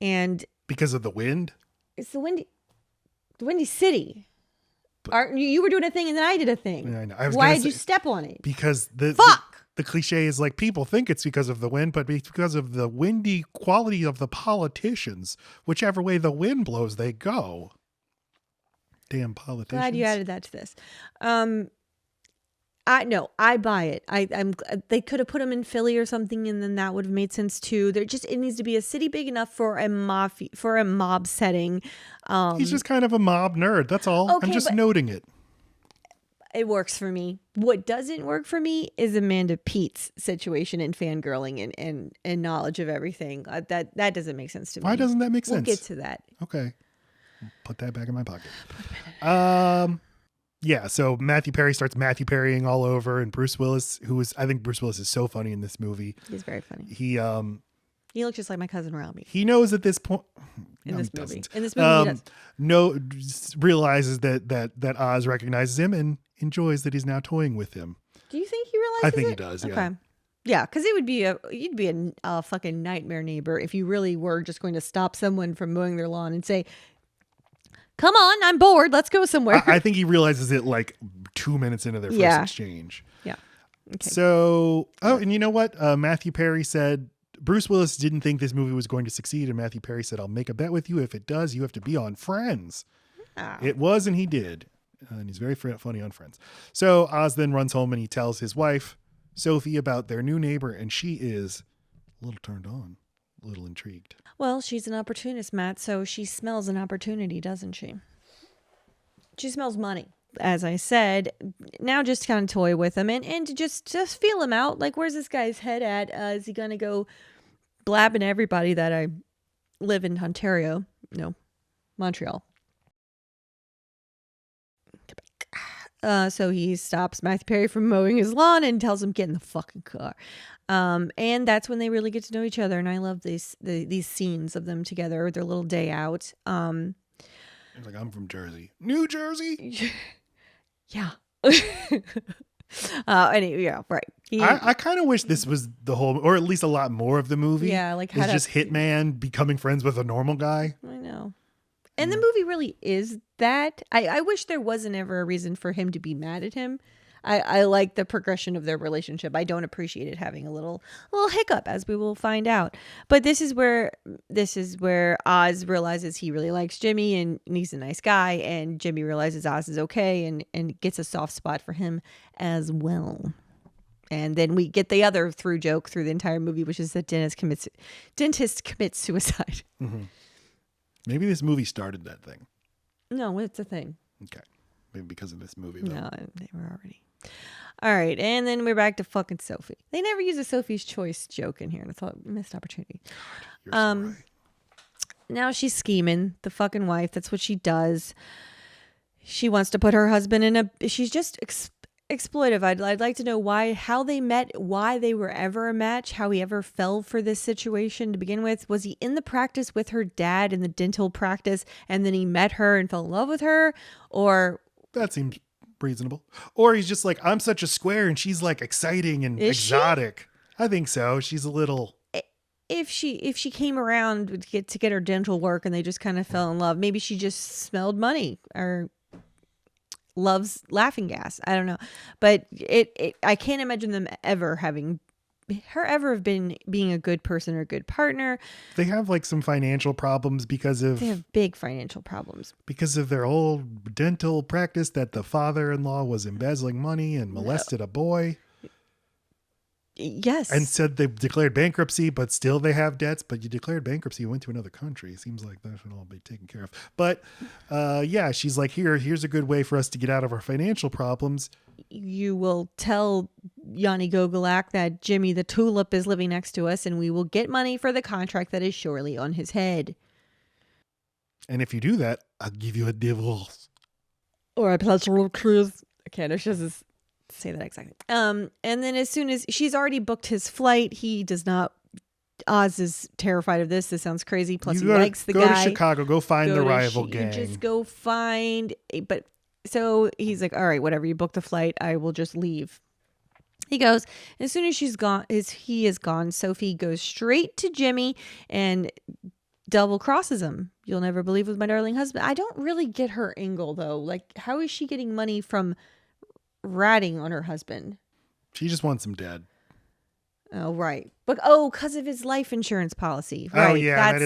And because of the wind? It's the windy city. You were doing a thing and then I did a thing. Yeah, I know. Why did you step on it? Because the cliche is like people think it's because of the wind, but it's because of the windy quality of the politicians. Whichever way the wind blows, they go. Damn politicians. Glad you added that to this. I buy it. They could have put him in Philly or something, and then that would have made sense too. It needs to be a city big enough for a mob setting. He's just kind of a mob nerd. That's all. Okay, I'm just noting it. It works for me. What doesn't work for me is Amanda Peet's situation and fangirling and knowledge of everything. That doesn't make sense to me. Why doesn't that make sense? We'll get to that. Okay. Put that back in my pocket. Yeah, so Matthew Perry starts Matthew Perrying all over, and Bruce Willis, I think Bruce Willis is so funny in this movie. He's very funny. He looks just like my cousin Robbie. He knows at this point in this movie. In this movie, he does. Realizes that Oz recognizes him and enjoys that he's now toying with him. Do you think he realizes? I think he does. Yeah. Okay. Yeah, because you'd be a fucking nightmare neighbor if you really were just going to stop someone from mowing their lawn and say, "Come on, I'm bored. Let's go somewhere." I think he realizes it like 2 minutes into their first exchange. Yeah. Okay. So, and you know what? Matthew Perry said Bruce Willis didn't think this movie was going to succeed, and Matthew Perry said, "I'll make a bet with you. If it does, you have to be on Friends." It was, and he did. And he's very funny on Friends. So Oz then runs home and he tells his wife, Sophie, about their new neighbor, and she is a little turned on, a little intrigued. Well, she's an opportunist, Matt, so she smells an opportunity, doesn't she? She smells money. As I said, now just kind of toy with him and to just feel him out. Like, where's this guy's head at? Is he going to go blabbing everybody that I live in Ontario? No, Montreal. So he stops Matthew Perry from mowing his lawn and tells him, get in the fucking car. And that's when they really get to know each other. And I love these scenes of them together, their little day out. He's like, I'm from Jersey. New Jersey? Yeah. Anyway, yeah, right. I kind of wish this was the whole, or at least a lot more of the movie. Yeah, like it's just Hitman becoming friends with a normal guy. I know. And the movie really is that. I wish there wasn't ever a reason for him to be mad at him. I like the progression of their relationship. I don't appreciate it having a little hiccup, as we will find out. But this is where Oz realizes he really likes Jimmy and he's a nice guy, and Jimmy realizes Oz is okay and gets a soft spot for him as well. And then we get the other through joke through the entire movie, which is that dentist commits suicide. Mm-hmm. Maybe this movie started that thing. No, it's a thing. Okay. Maybe because of this movie, though. No, they were already. All right. And then we're back to fucking Sophie. They never use a Sophie's Choice joke in here. And I thought, missed opportunity. God, you're so right. Now she's scheming. The fucking wife. That's what she does. She wants to put her husband in a... She's just exploitive. I'd like to know how they met, why they were ever a match, how he ever fell for this situation to begin with. Was he in the practice with her dad in the dental practice and then he met her and fell in love with her? Or... That seems reasonable. Or he's just like, I'm such a square and she's like exciting and exotic. She? I think so. She's a little... If she came around to get her dental work and they just kind of fell in love, maybe she just smelled money or loves laughing gas. I don't know. But I can't imagine them ever being a good person or a good partner. They have like some financial problems they have big financial problems because of their old dental practice that the father-in-law was embezzling money and molested a boy. Yes. And said they declared bankruptcy, but still they have debts. But you declared bankruptcy, you went to another country. Seems like that should all be taken care of. But yeah, she's like, here's a good way for us to get out of our financial problems. You will tell Yanni Gogolak that Jimmy the Tulip is living next to us and we will get money for the contract that is surely on his head. And if you do that, I'll give you a divorce. Or a pleasurable cruise. I can't. She doesn't say that exactly. And then as soon as she's already booked his flight, he does not. Oz is terrified of this. This sounds crazy. Plus, he likes the guy. Go to Chicago. Go find the rival gang. Just go find. But so he's like, all right, whatever. You book the flight. I will just leave. He goes. As soon as he is gone, Sophie goes straight to Jimmy and double crosses him. You'll never believe with my darling husband. I don't really get her angle though. Like, how is she getting money from ratting on her husband? She just wants him dead. Oh, right. But because of his life insurance policy. Right. Oh yeah,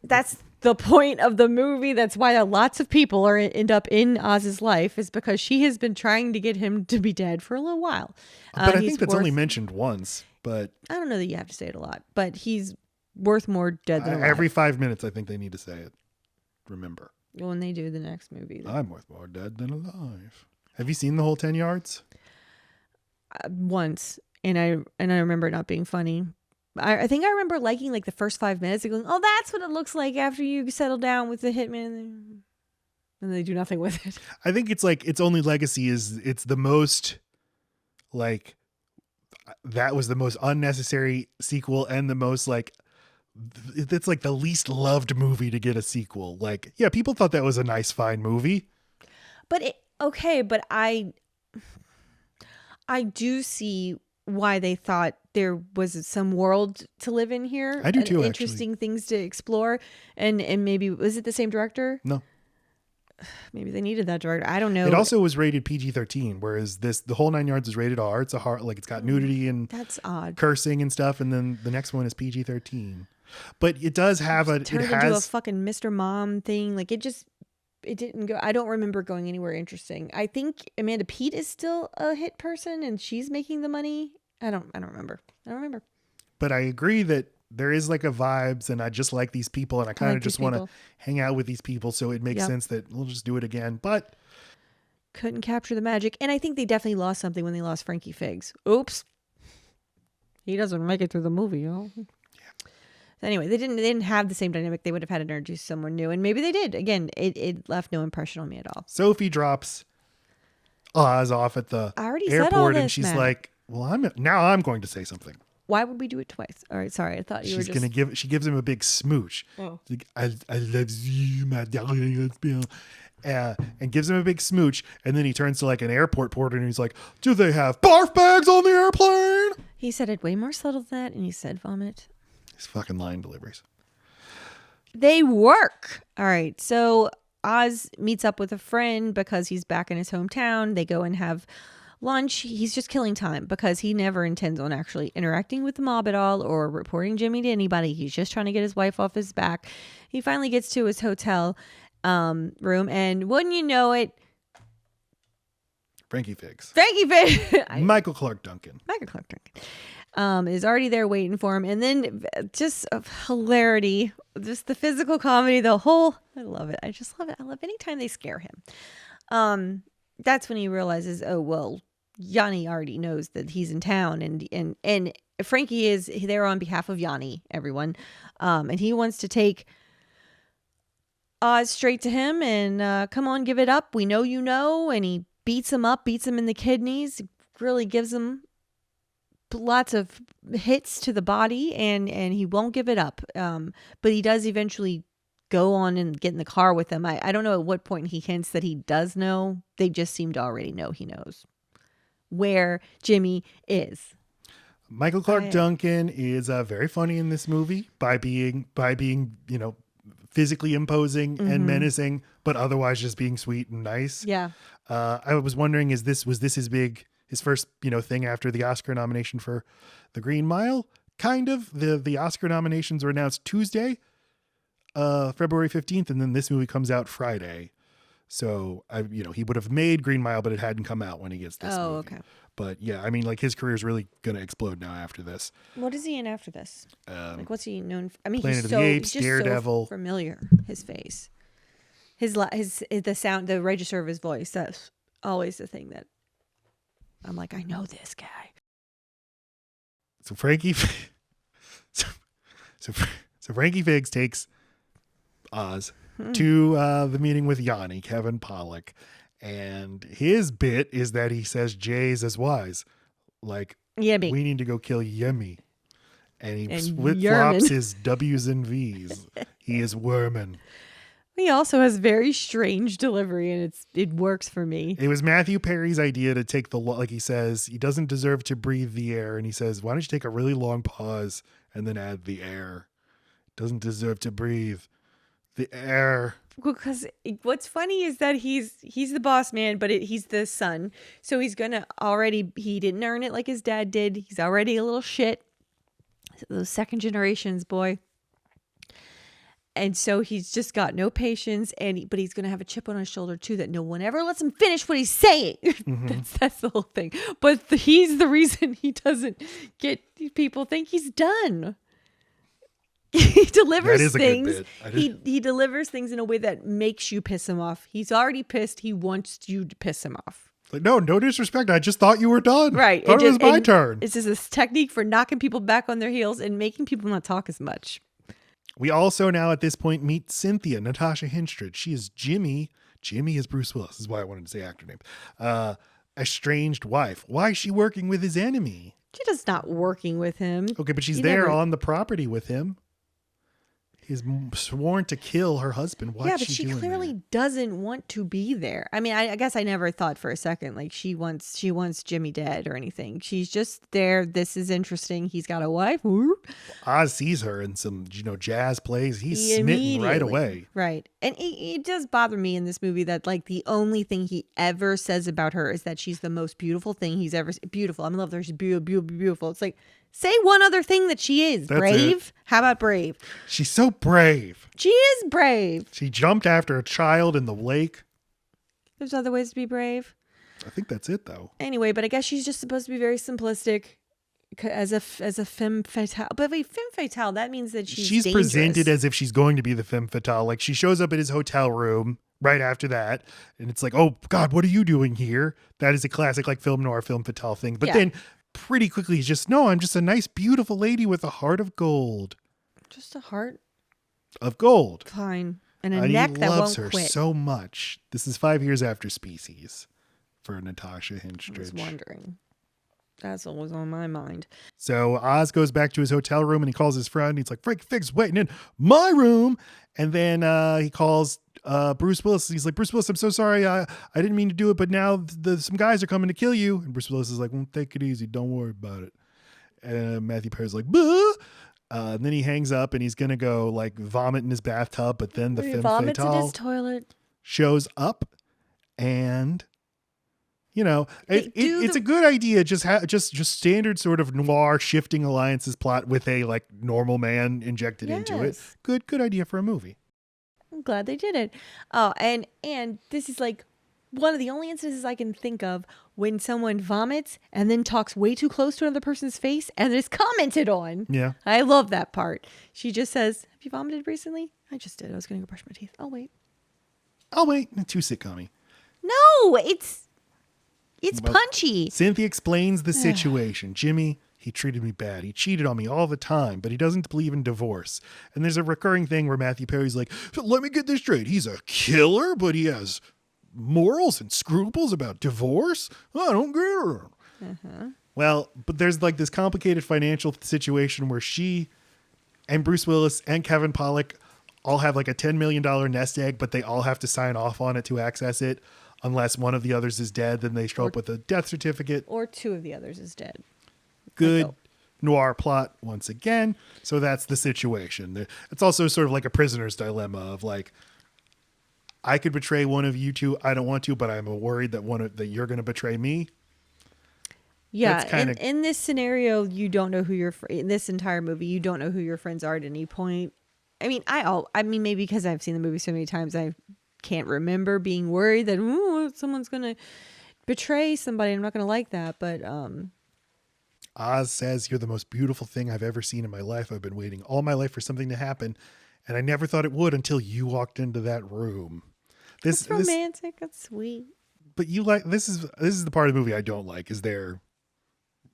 that's the point of the movie. That's why lots of people end up in Oz's life, is because she has been trying to get him to be dead for a little while. But I think that's only mentioned once. But I don't know that you have to say it a lot. But he's worth more dead than alive. Every 5 minutes, I think they need to say it. Remember. When they do the next movie. I'm worth more dead than alive. Have you seen the whole 10 yards? Once. And I remember it not being funny. I think I remember liking like the first 5 minutes and going, oh, that's what it looks like after you settle down with the hitman. And they do nothing with it. I think it's like its only legacy is it's the most like that was the most unnecessary sequel and the most like it's like the least loved movie to get a sequel. Like, yeah, people thought that was a nice, fine movie. But I do see why they thought there was some world to live in here. I do too, interesting things to explore. And maybe, was it the same director? No. Maybe they needed that director. I don't know. It also was rated PG-13, whereas the whole 9 yards is rated R. It's it's got nudity and that's odd. Cursing and stuff. And then the next one is PG-13. But it does have turned into a fucking Mr. Mom thing. Like it it didn't go. I don't remember going anywhere interesting. I think Amanda Peet is still a hit person, and she's making the money. I don't remember. But I agree that there is like a vibes, and I just like these people, and I kind of just want to hang out with these people. So it makes sense that we'll just do it again. But couldn't capture the magic, and I think they definitely lost something when they lost Frankie Figs. Oops, he doesn't make it through the movie. So anyway, they didn't have the same dynamic. They would have had to introduce someone new, and maybe they did. Again, it left no impression on me at all. Sophie drops Oz off at the airport, and she's like, "Well, I'm going to say something." Why would we do it twice? All right, sorry. I thought you were just... She gives him a big smooch. Oh. Like, I love you, my darling. Let's be and gives him a big smooch. And then he turns to like an airport porter and he's like, do they have barf bags on the airplane? He said it way more subtle than that. And he said vomit. These fucking line deliveries. They work. All right. So Oz meets up with a friend because he's back in his hometown. They go and have lunch. He's just killing time because he never intends on actually interacting with the mob at all or reporting Jimmy to anybody. He's just trying to get his wife off his back. He finally gets to his hotel room, and wouldn't you know it, Frankie Figs. Michael Clark Duncan is already there waiting for him. And then just hilarity, just the physical comedy, I love it. I just love it. I love anytime they scare him. That's when he realizes, oh, well, Yanni already knows that he's in town, and Frankie is there on behalf of Yanni, everyone. And he wants to take Oz straight to him and come on, give it up. We know you know. And he beats him in the kidneys, really gives him lots of hits to the body, and he won't give it up. But he does eventually go on and get in the car with him. I don't know at what point he hints that he does know. They just seem to already know he knows where Jimmy is. Michael Clark Duncan is very funny in this movie by being, physically imposing and menacing, but otherwise just being sweet and nice. Yeah. I was wondering, was this his first, thing after the Oscar nomination for The Green Mile? Kind of. The Oscar nominations were announced Tuesday, February 15th, and then this movie comes out Friday. So he would have made Green Mile, but it hadn't come out when he gets this movie. Oh, okay. But yeah, his career is really going to explode now after this. What is he in after this? What's he known for? Planet of the Apes, Daredevil. So familiar, his face. The sound, the register of his voice. That's always the thing that I'm like, I know this guy. So Frankie Figs takes Oz to the meeting with Yanni, Kevin Pollak. And his bit is that he says Jay's as wise. Like, Yemi. We need to go kill Yemi. And he flip-flops his W's and V's. He is Werman. He also has very strange delivery, and it works for me. It was Matthew Perry's idea to take like he says, he doesn't deserve to breathe the air. And he says, why don't you take a really long pause and then add the air? Doesn't deserve to breathe the air. Because what's funny is that he's the boss man, but he's the son. So he's going to he didn't earn it like his dad did. He's already a little shit. Those second generations, boy. And so he's just got no patience, but he's going to have a chip on his shoulder too, that no one ever lets him finish what he's saying. Mm-hmm. That's the whole thing. But he's the reason he doesn't get people think he's done. He delivers things. He delivers things in a way that makes you piss him off. He's already pissed. He wants you to piss him off. Like, no disrespect. I just thought you were done. Right. It was my turn. It's just this technique for knocking people back on their heels and making people not talk as much. We also now at this point meet Cynthia, Natasha Hinchtrud. She is Jimmy. Jimmy is Bruce Willis. This is why I wanted to say actor name. Estranged wife. Why is she working with his enemy? She does not working with him. Okay, but she's there on the property with him. He's sworn to kill her husband. Why but she clearly doesn't want to be there. I mean, I guess I never thought for a second like she wants Jimmy dead or anything. She's just there. This is interesting. He's got a wife. Oz sees her in some jazz plays. He's smitten right away. Right, and it does bother me in this movie that like the only thing he ever says about her is that she's the most beautiful thing he's ever seen. Beautiful. I'm in love with her. She's beautiful. It's like, Say one other thing that she is. That's brave. it. How about brave? She's so brave. She is brave. She jumped after a child in the lake. There's other ways to be brave. I think that's it, though. Anyway, but I guess she's just supposed to be very simplistic as a femme fatale. But wait, femme fatale, that means that she's dangerous. Presented as if she's going to be the femme fatale. Like, she shows up at his hotel room right after that, and it's like, oh, God, what are you doing here? That is a classic, like, film noir, femme fatale thing. But then pretty quickly, he's just, no, I'm just a nice, beautiful lady with a heart of gold. Just a heart of gold. Fine. And a neck that won't quit. He loves her so much. This is 5 years after Species for Natasha Hinstridge. I was wondering. That's what was on my mind. So Oz goes back to his hotel room and he calls his friend. He's like, Frank Figg's waiting in my room. And then he calls Bruce Willis. He's like, Bruce Willis, I'm so sorry. I didn't mean to do it, but now some guys are coming to kill you. And Bruce Willis is like, well, take it easy. Don't worry about it. And Matthew Perry's like, bah! And then he hangs up and he's going to go like vomit in his bathtub. But then the femme vomits in fatale his toilet. Shows up and... You know, it's a good idea. Just standard sort of noir shifting alliances plot with a like normal man injected into it. Good idea for a movie. I'm glad they did it. Oh, and this is like one of the only instances I can think of when someone vomits and then talks way too close to another person's face and is commented on. Yeah, I love that part. She just says, "Have you vomited recently?" I just did. I was going to go brush my teeth. Oh wait. Too sitcom-y. No, it's punchy. Cynthia explains the situation. Jimmy, he treated me bad. He cheated on me all the time, but he doesn't believe in divorce. And there's a recurring thing where Matthew Perry's like, let me get this straight. He's a killer, but he has morals and scruples about divorce? I don't get it. Uh-huh. Well, but there's like this complicated financial situation where she and Bruce Willis and Kevin Pollak all have like a $10 million nest egg, but they all have to sign off on it to access it. Unless one of the others is dead, then they show up with a death certificate. Or two of the others is dead. Good noir plot once again. So that's the situation. It's also sort of like a prisoner's dilemma of like, I could betray one of you two. I don't want to, but I'm worried that you're going to betray me. Yeah. In this scenario, you don't know who in this entire movie, you don't know who your friends are at any point. I mean, I mean, maybe because I've seen the movie so many times, I can't remember being worried that someone's gonna betray somebody. I'm not gonna like that. But Oz says, you're the most beautiful thing I've ever seen in my life. I've been waiting all my life for something to happen, and I never thought it would until you walked into that room. That's romantic. That's sweet. But you like this is the part of the movie I don't like is their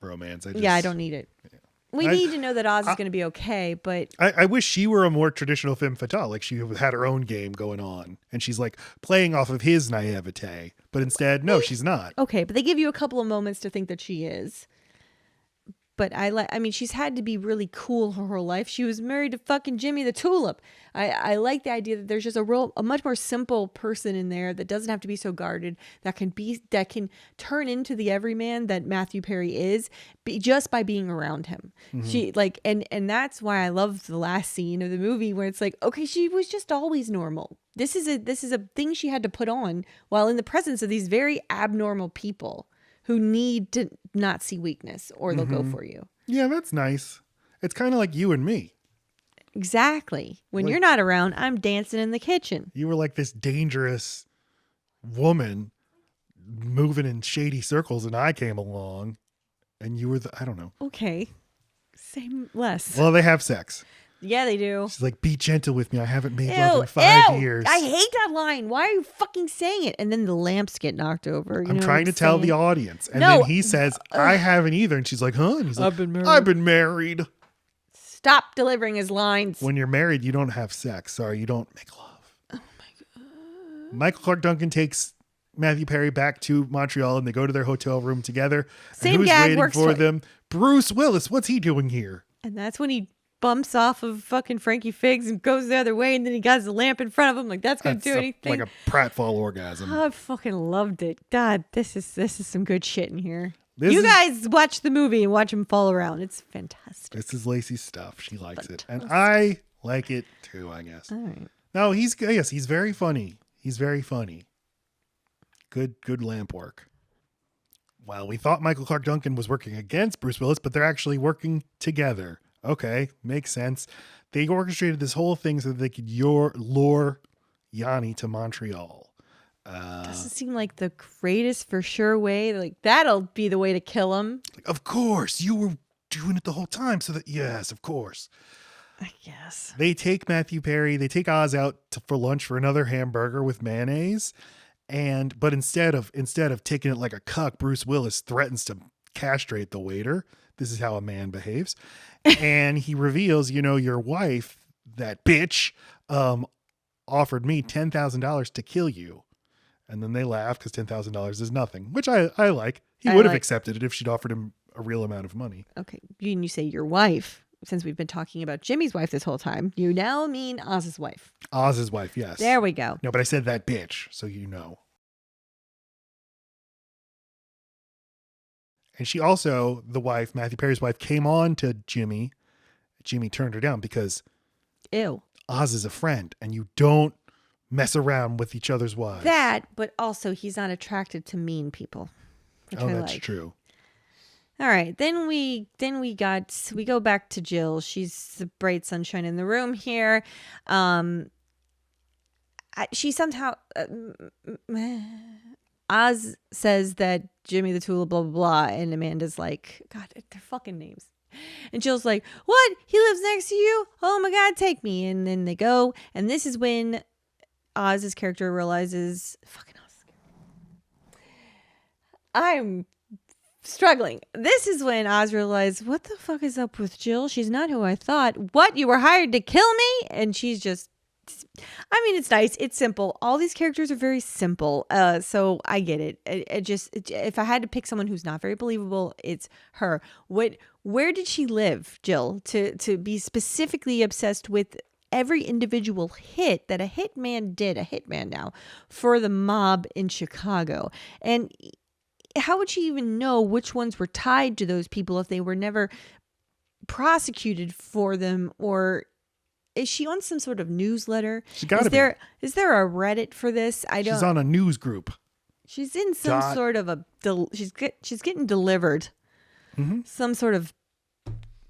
romance. I don't need it. Yeah. We need to know that Oz is going to be okay, but... I wish she were a more traditional femme fatale, like she had her own game going on, and she's like playing off of his naivete, but instead, no, she's not. Okay, but they give you a couple of moments to think that she is. But I mean, she's had to be really cool her whole life. She was married to fucking Jimmy the Tulip. I like the idea that there's just a much more simple person in there that doesn't have to be so guarded, that can turn into the everyman that Matthew Perry is, just by being around him. Mm-hmm. She like, and that's why I love the last scene of the movie where it's like, okay, she was just always normal. This is a thing she had to put on while in the presence of these very abnormal people who need to not see weakness or they'll go for you. Yeah, that's nice. It's kind of like you and me. Exactly. When you're not around, I'm dancing in the kitchen. You were like this dangerous woman moving in shady circles and I came along and you were I don't know. Okay. Same less. Well, they have sex. Yeah, they do. She's like, be gentle with me. I haven't made love in 5 years. I hate that line. Why are you fucking saying it? And then the lamps get knocked over. I'm trying to tell the audience. And then he says, I haven't either. And she's like, huh? And he's like, I've been married. Stop delivering his lines. When you're married, you don't have sex. Sorry, you don't make love. Oh my God. Michael Clark Duncan takes Matthew Perry back to Montreal and they go to their hotel room together. Same and who's gag waiting works for them? Bruce Willis. What's he doing here? And that's when he bumps off of fucking Frankie Figs and goes the other way, and then he got his lamp in front of him. Like that's gonna do anything. Like a pratfall orgasm. I fucking loved it. God, this is some good shit in here. You guys watch the movie and watch him fall around. It's fantastic. This is Lacey's stuff. She likes it, and I like it too. I guess. All right. No, he's very funny. He's very funny. Good lamp work. well, we thought Michael Clark Duncan was working against Bruce Willis, but they're actually working together. Okay, makes sense. They orchestrated this whole thing so that they could lure Yanni to Montreal. Doesn't seem like the greatest for sure way. Like, that'll be the way to kill him. Like, of course, you were doing it the whole time. So that, yes, of course. I guess. They take Matthew Perry, they take Oz out for lunch for another hamburger with mayonnaise. But instead of taking it like a cuck, Bruce Willis threatens to castrate the waiter. This is how a man behaves. And he reveals, your wife, that bitch, offered me $10,000 to kill you. And then they laugh because $10,000 is nothing, which I like. He would have accepted it if she'd offered him a real amount of money. Okay. You say your wife. Since we've been talking about Jimmy's wife this whole time, you now mean Oz's wife. Oz's wife, yes. There we go. No, but I said that bitch, so you know. And she also, the wife, Matthew Perry's wife, came on to Jimmy. Jimmy turned her down because ew, Oz is a friend and you don't mess around with each other's wives. That, but also he's not attracted to mean people. That's true. All right, then we go back to Jill. She's the bright sunshine in the room here. She somehow Oz says that Jimmy the Tulip, blah blah blah, and Amanda's like, God, they're fucking names. And Jill's like, what? He lives next to you? Oh my God, take me. And then they go, and this is when Oz's character realizes, fucking Oz, I'm struggling. This is when Oz realized, what the fuck is up with Jill? She's not who I thought. What? You were hired to kill me? And she's just, I mean, it's nice. It's simple. All these characters are very simple. So I get it. If I had to pick someone who's not very believable, it's her. Where did she live, Jill, to be specifically obsessed with every individual hit that a hitman now, for the mob in Chicago? And how would she even know which ones were tied to those people if they were never prosecuted for them? Or is she on some sort of newsletter? She gotta be. Is there a Reddit for this? She's on a news group. She's in some sort of she's getting delivered some sort of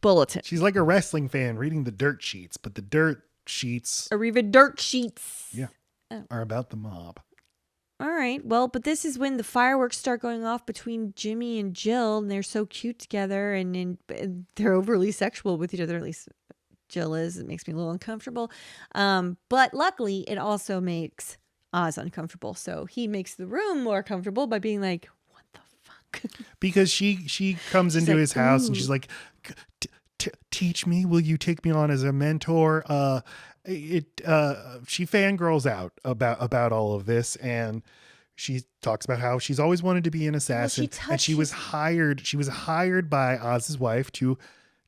bulletin. She's like a wrestling fan reading the dirt sheets, but the dirt sheets, Arriva dirt sheets, are about the mob. All right. Well, but this is when the fireworks start going off between Jimmy and Jill, and they're so cute together, and they're overly sexual with each other. At least Jill is. It makes me a little uncomfortable. But luckily, it also makes Oz uncomfortable. So he makes the room more comfortable by being like, "What the fuck?" Because she comes into his house and she's like, "Teach me. Will you take me on as a mentor?" She fangirls out about all of this, and she talks about how she's always wanted to be an assassin, and she was hired by Oz's wife to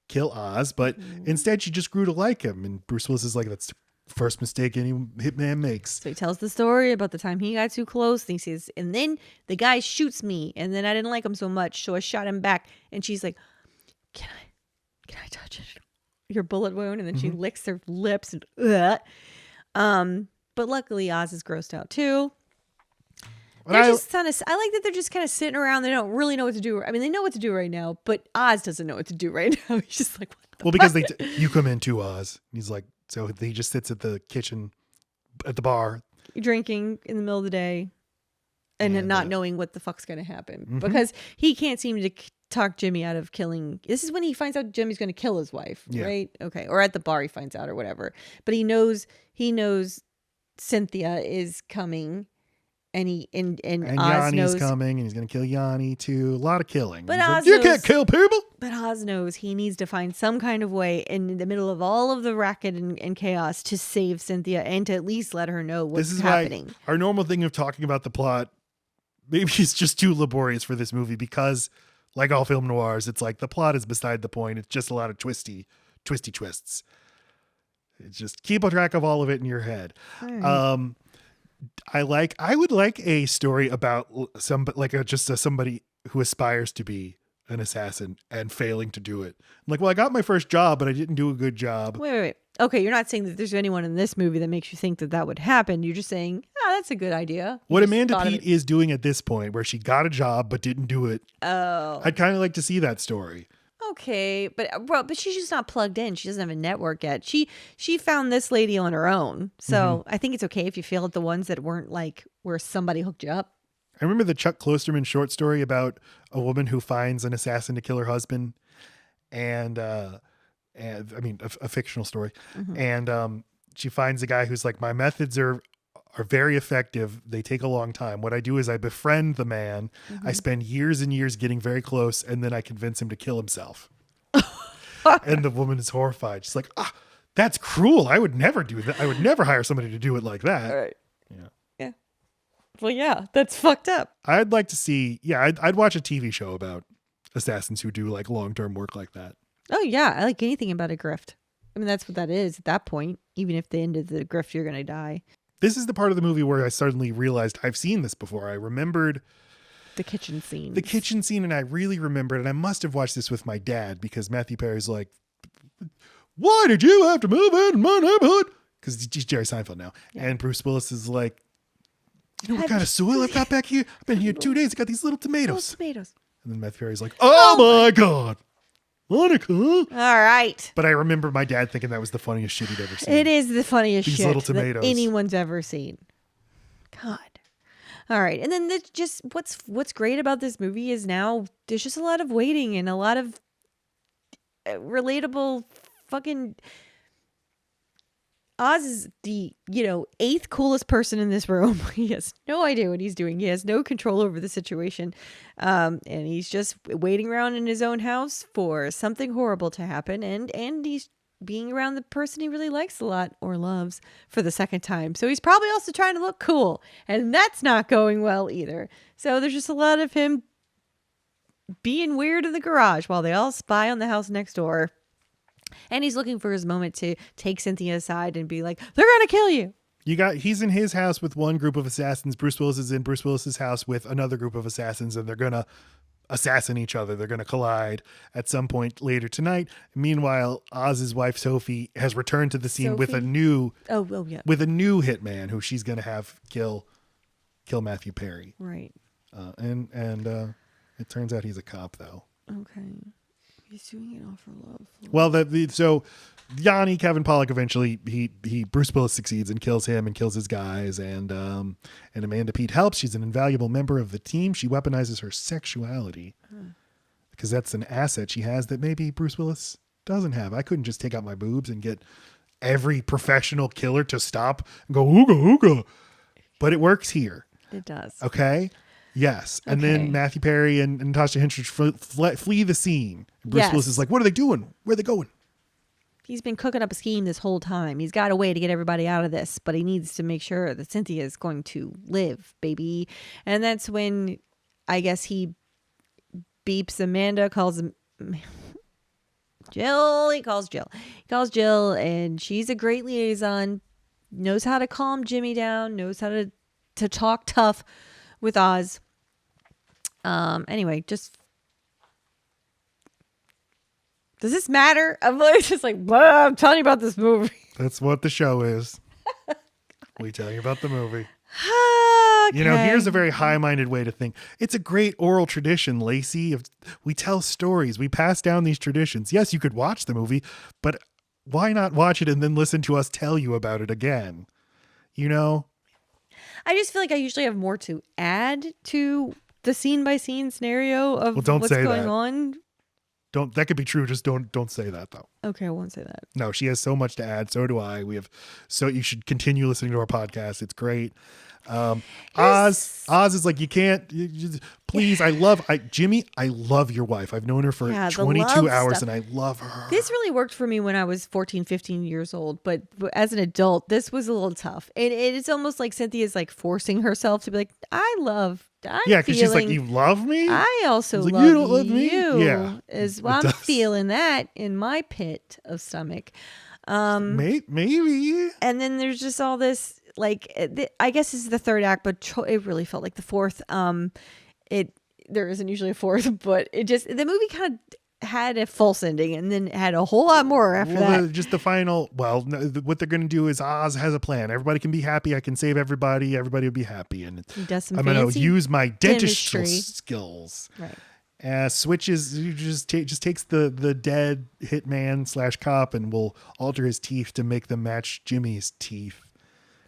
kill Oz, but instead she just grew to like him. And Bruce Willis is like, that's the first mistake any hitman makes. So he tells the story about the time he got too close, and he says, and then the guy shoots me, and then I didn't like him so much, so I shot him back. And she's like, can I touch it? Your bullet wound? And then she licks her lips and but luckily Oz is grossed out too. I like that they're just kind of sitting around. They don't really know what to do. I mean, they know what to do right now, but Oz doesn't know what to do right now. He's just like, what the fuck? Because you come in too, Oz. He's like, so he just sits at the kitchen, at the bar, drinking in the middle of the day, and not knowing what the fuck's going to happen because he can't seem to talk Jimmy out of killing. This is when he finds out Jimmy's going to kill his wife, right? Okay, or at the bar he finds out or whatever. But he knows Cynthia is coming, and Oz Yanni's knows coming, and he's going to kill Yanni too. A lot of killing. But Oz knows, you can't kill people. But Oz knows he needs to find some kind of way in the middle of all of the racket and chaos to save Cynthia and to at least let her know what's happening. Why our normal thing of talking about the plot maybe it's just too laborious for this movie because, like all film noirs, it's like the plot is beside the point. It's just a lot of twisty twists. It's just keep a track of all of it in your head. Right. I would like a story about somebody who aspires to be an assassin and failing to do it. I'm like, well, I got my first job, but I didn't do a good job. Wait. Okay, you're not saying that there's anyone in this movie that makes you think that would happen. You're just saying, that's a good idea. What Amanda Peet is doing at this point, where she got a job but didn't do it. Oh. I'd kind of like to see that story. Okay, but she's just not plugged in. She doesn't have a network yet. She found this lady on her own. So I think it's okay if you feel like the ones that weren't like where somebody hooked you up. I remember the Chuck Klosterman short story about a woman who finds an assassin to kill her husband, and I mean a fictional story, and she finds a guy who's like, my methods are very effective. They take a long time. What I do is I befriend the man. I spend years and years getting very close, and then I convince him to kill himself. And the woman is horrified. She's like, that's cruel. I would never do that. I would never hire somebody to do it like that. All right. Yeah. Yeah. Well, yeah, that's fucked up. I'd like to see, I'd watch a TV show about assassins who do like long-term work like that. Oh, yeah. I like anything about a grift. I mean, that's what that is at that point. Even if the end of the grift, you're going to die. This is the part of the movie where I suddenly realized I've seen this before. I remembered the kitchen scene. And I really remembered, and I must have watched this with my dad because Matthew Perry's like, why did you have to move in my neighborhood? Because he's Jerry Seinfeld now. Yeah. And Bruce Willis is like, you know what kind of soil I've got back here? I've been here 2 days. I got these little tomatoes. And then Matthew Perry's like, oh my God, Monica. All right. But I remember my dad thinking that was the funniest shit he'd ever seen. It is the funniest these shit little tomatoes that anyone's ever seen. God. All right. And then just what's great about this movie is now there's just a lot of waiting and a lot of relatable fucking... Oz is the, eighth coolest person in this room. He has no idea what he's doing. He has no control over the situation. And he's just waiting around in his own house for something horrible to happen. And he's being around the person he really likes a lot or loves for the second time. So he's probably also trying to look cool. And that's not going well either. So there's just a lot of him being weird in the garage while they all spy on the house next door. And he's looking for his moment to take Cynthia aside and be like, they're going to kill you. He's in his house with one group of assassins. Bruce Willis is in Bruce Willis's house with another group of assassins, and they're going to assassinate each other. They're going to collide at some point later tonight. Meanwhile, Oz's wife, Sophie, has returned to the scene with a new hitman who she's going to have kill Matthew Perry. Right. And it turns out he's a cop, though. Okay. He's doing it all for love. Well, so Yanni, Kevin Pollak, eventually Bruce Willis succeeds and kills him and kills his guys, and Amanda Peet helps. She's an invaluable member of the team. She weaponizes her sexuality because that's an asset she has that maybe Bruce Willis doesn't have. I couldn't just take out my boobs and get every professional killer to stop and go ooga ooga, but it works here. It does. Okay. Yes. And then Matthew Perry and Natasha Henstridge flee the scene. Bruce Willis is like, what are they doing? Where are they going? He's been cooking up a scheme this whole time. He's got a way to get everybody out of this, but he needs to make sure that Cynthia is going to live, baby. And that's when I guess he beeps Amanda, calls him Jill. He calls Jill, and she's a great liaison, knows how to calm Jimmy down, knows how to talk tough with Oz. Anyway, just does this matter? I'm just like, I'm telling you about this movie. That's what the show is. We tell you about the movie. Okay. Here's a very high-minded way to think. It's a great oral tradition, Lacey. We tell stories. We pass down these traditions. Yes, you could watch the movie, but why not watch it and then listen to us tell you about it again? I just feel like I usually have more to add to the scene by scene scenario of what's going on. That could be true. Just don't say that though. Okay, I won't say that. No, she has so much to add. So do I. So you should continue listening to our podcast. It's great. Oz is like, you can't, please. Jimmy, I love your wife. I've known her for 22 hours and I love her. This really worked for me when I was 14, 15 years old, but as an adult, this was a little tough. It's almost like Cynthia's like forcing herself to be like, because she's like, you love me? I also like, love you. Don't love me? Yeah. I'm feeling that in my pit of stomach. Maybe. And then there's just all this, like, I guess this is the third act, but it really felt like the fourth. There isn't usually a fourth, but the movie kind of had a false ending and then had a whole lot more after that. Just the final. Well, no, what they're going to do is Oz has a plan. Everybody can be happy. I can save everybody. Everybody will be happy. And He does some I'm going to fancy use my dentistry dentistry. skills. Right. Switches. Just takes the dead hitman / cop and will alter his teeth to make them match Jimmy's teeth.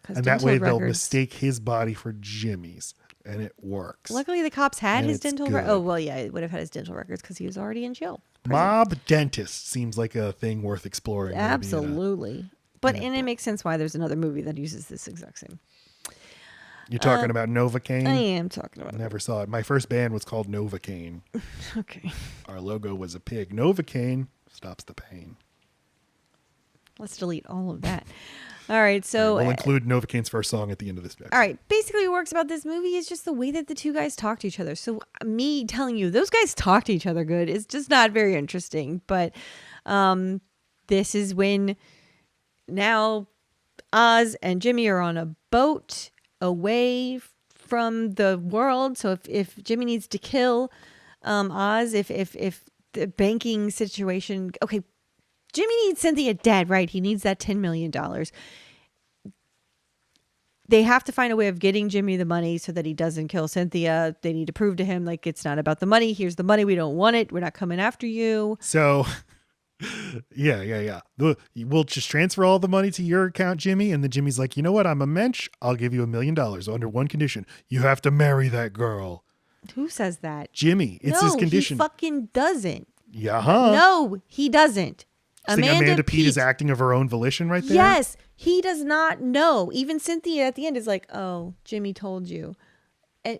And that way they'll mistake his body for Jimmy's. And it works. Luckily, the cops had And his it's dental good. records. Oh, well, yeah, it would have had his dental records because he was already in jail. Mob dentist seems like a thing worth exploring. maybe in a- Absolutely. And it makes sense why there's another movie that uses this exact same. You're talking about Novocaine? I am talking about Never saw it. My first band was called Novocaine. Okay. Our logo was a pig. Novocaine stops the pain. Let's delete all of that. All right. So We'll include Novocaine's first song at the end of this episode. all right. Basically, what works about this movie is just the way that the two guys talk to each other. So me telling you those guys talk to each other good is just not very interesting. But this is when now Oz and Jimmy are on a boat away from the world. So if Jimmy needs to kill Oz, if the banking situation, okay, Jimmy needs Cynthia dead, right? He needs that $10 million. They have to find a way of getting Jimmy the money so that he doesn't kill Cynthia. They need to prove to him, like, it's not about the money. Here's the money. We don't want it. We're not coming after you. So, yeah. We'll just transfer all the money to your account, Jimmy. And then Jimmy's like, you know what? I'm a mensch. I'll give you $1 million under one condition. You have to marry that girl. Who says that? Jimmy. It's his condition. He fucking doesn't. Yeah. No, he doesn't. Amanda Peet is acting of her own volition right there? Yes, he does not know. Even Cynthia at the end is like, "Oh, Jimmy told you,"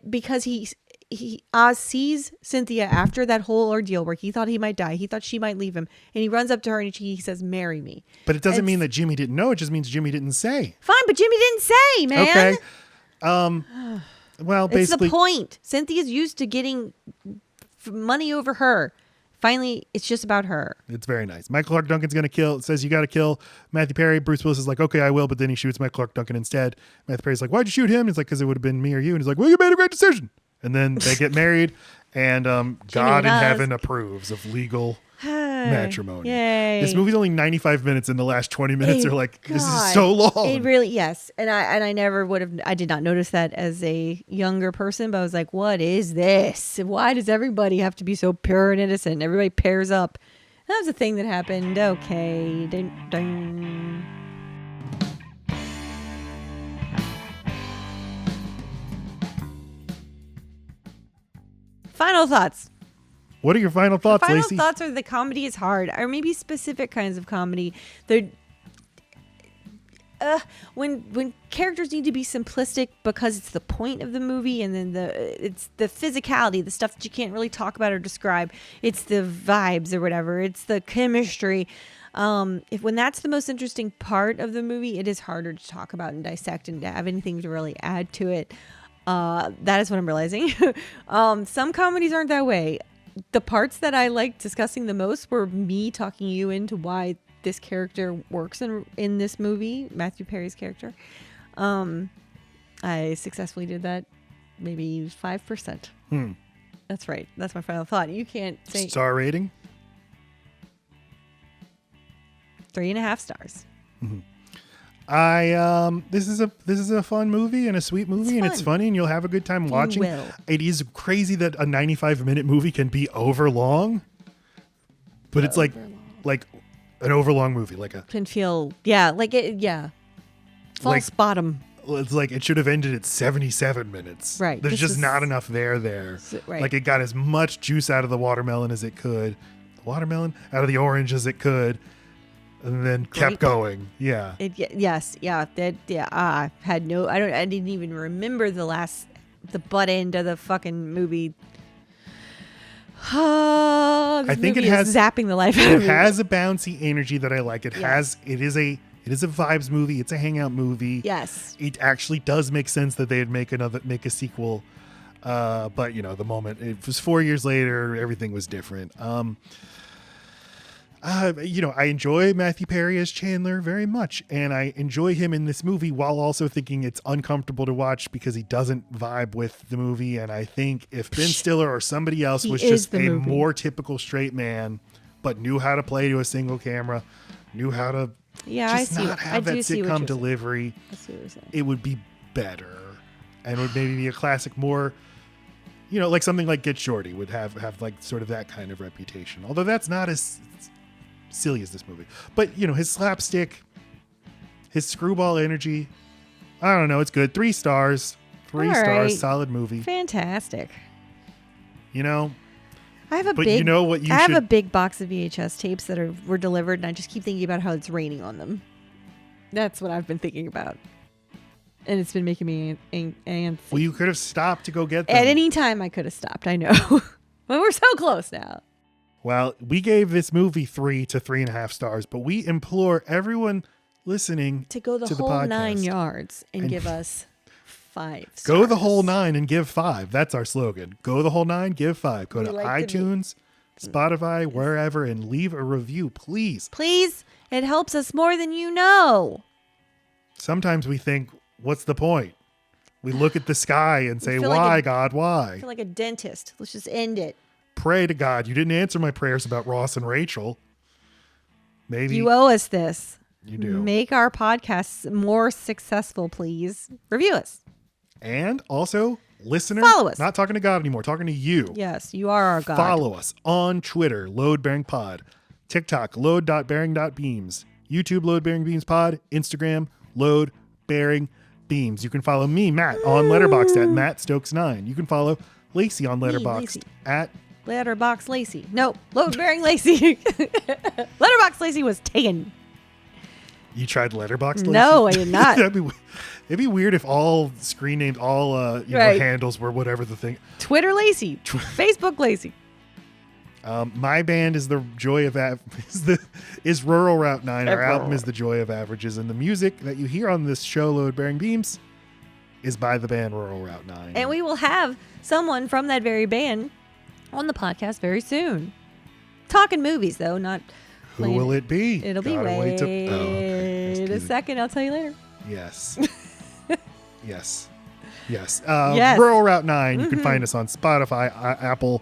because Oz sees Cynthia after that whole ordeal where he thought he might die. He thought she might leave him, and he runs up to her and he says, "Marry me." But it doesn't mean that Jimmy didn't know. It just means Jimmy didn't say. Fine, but Jimmy didn't say, man. Okay. Well, It's basically, the point. Cynthia's used to getting money over her. Finally, it's just about her. it's very nice. Michael Clark Duncan's going to says you got to kill Matthew Perry. Bruce Willis is like, okay, I will. But then he shoots Michael Clark Duncan instead. Matthew Perry's like, why'd you shoot him? He's like, because it would have been me or you. And he's like, well, you made a great decision. And then they get married. And God in heaven approves of legal matrimony. Yay. This movie's only 95 minutes, and the last 20 minutes are like, this is so long. It really, yes. And I never would have, I did not notice that as a younger person, but I was like, what is this? Why does everybody have to be so pure and innocent? Everybody pairs up. That was a thing that happened. Okay. Dun, dun. Final thoughts. What are your final thoughts, Final Lacey? thoughts are the comedy is hard, or maybe specific kinds of comedy. They're when characters need to be simplistic because it's the point of the movie, and then it's the physicality, the stuff that you can't really talk about or describe. It's the vibes or whatever. It's the chemistry. When that's the most interesting part of the movie, it is harder to talk about and dissect and to have anything to really add to it. That is what I'm realizing. Some comedies aren't that way. The parts that I liked discussing the most were me talking you into why this character works in this movie, Matthew Perry's character. I successfully did that, maybe 5%. That's right. That's my final thought. You can't say Star rating? 3.5 stars. This is a fun movie and a sweet movie, and it's funny, and you'll have a good time watching. will. It is crazy that a 95-minute movie can be over long, but it's like an overlong movie, like a Can feel false bottom. it's like it should have ended at 77 minutes. Right. There's This just is- not enough there. Right. Like it got as much juice out of the watermelon as it could, out of the orange as it could, and then kept Grape. going. Yeah. I didn't even remember the butt end of the fucking movie. I think it has- zapping the life out It of me. has a bouncy energy that I like. It Yes. is a vibes movie. It's a hangout movie. Yes. It actually does make sense that they'd make a sequel. But the moment it was 4 years later, everything was different. I enjoy Matthew Perry as Chandler very much, and I enjoy him in this movie while also thinking it's uncomfortable to watch because he doesn't vibe with the movie. And I think if Ben Stiller or somebody else was just a more typical straight man, but knew how to play to a single camera, knew how to not have that sitcom delivery, it would be better, and would maybe be a classic more. Like something like Get Shorty would have like sort of that kind of reputation. Although that's not as silly as this movie. But, his slapstick, his screwball energy, I don't know. It's good. 3 stars. 3 stars. Solid movie. Fantastic. I have a a big box of VHS tapes that were delivered, and I just keep thinking about how it's raining on them. That's what I've been thinking about. And it's been making me antsy. Well, you could have stopped to go get them. At any time, I could have stopped. I know. But we're so close now. Well, we gave this movie 3 to 3.5 stars, but we implore everyone listening to go the whole podcast 9 yards and give us 5 stars. Go the whole 9 and give 5. That's our slogan. Go the whole 9, give 5. Go to iTunes, Spotify, wherever, and leave a review, please. Please. It helps us more than you know. Sometimes we think, what's the point? We look at the sky and say, why, God, why? I feel like a dentist. Let's just end it. Pray to God. You didn't answer my prayers about Ross and Rachel. Maybe you owe us this. You do. Make our podcasts more successful, please. Review us. And also, listener, follow us. Not talking to God anymore, talking to you. Yes, you are our God. Follow us on Twitter, LoadBearingPod, TikTok, load.bearing.beams, YouTube, LoadBearingBeamsPod, Pod, Instagram, LoadBearingBeams. You can follow me, Matt, on Letterboxd at MattStokes9. You can follow Lacey on Letterboxd at Letterbox Lacey. No, Load Bearing Lacey. Letterbox Lacey was taken. You tried Letterbox Lacey? No, I did not. It'd be weird if all screen names, all handles were whatever the thing. Twitter Lacey. Facebook Lacey. My band is the Joy of is Rural Route 9. Our album is The Joy of Averages, and the music that you hear on this show, Load Bearing Beams, is by the band Rural Route 9. And we will have someone from that very band on the podcast very soon. Talking movies, though, not. Who will it be? It'll be wait a second. I'll tell you later. Yes. Yes. Rural Route 9. You can find us on Spotify, Apple,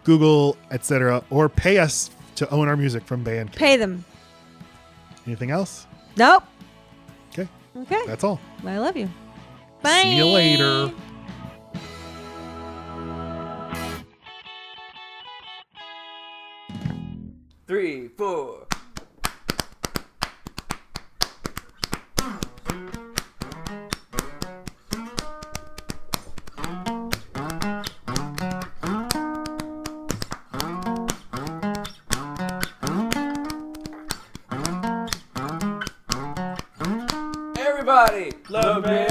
Google, etc., or pay us to own our music from Bandcamp. Pay them. Anything else? Nope. Okay. Okay. That's all. I love you. Bye. See you later. Three, 4. Everybody, love me.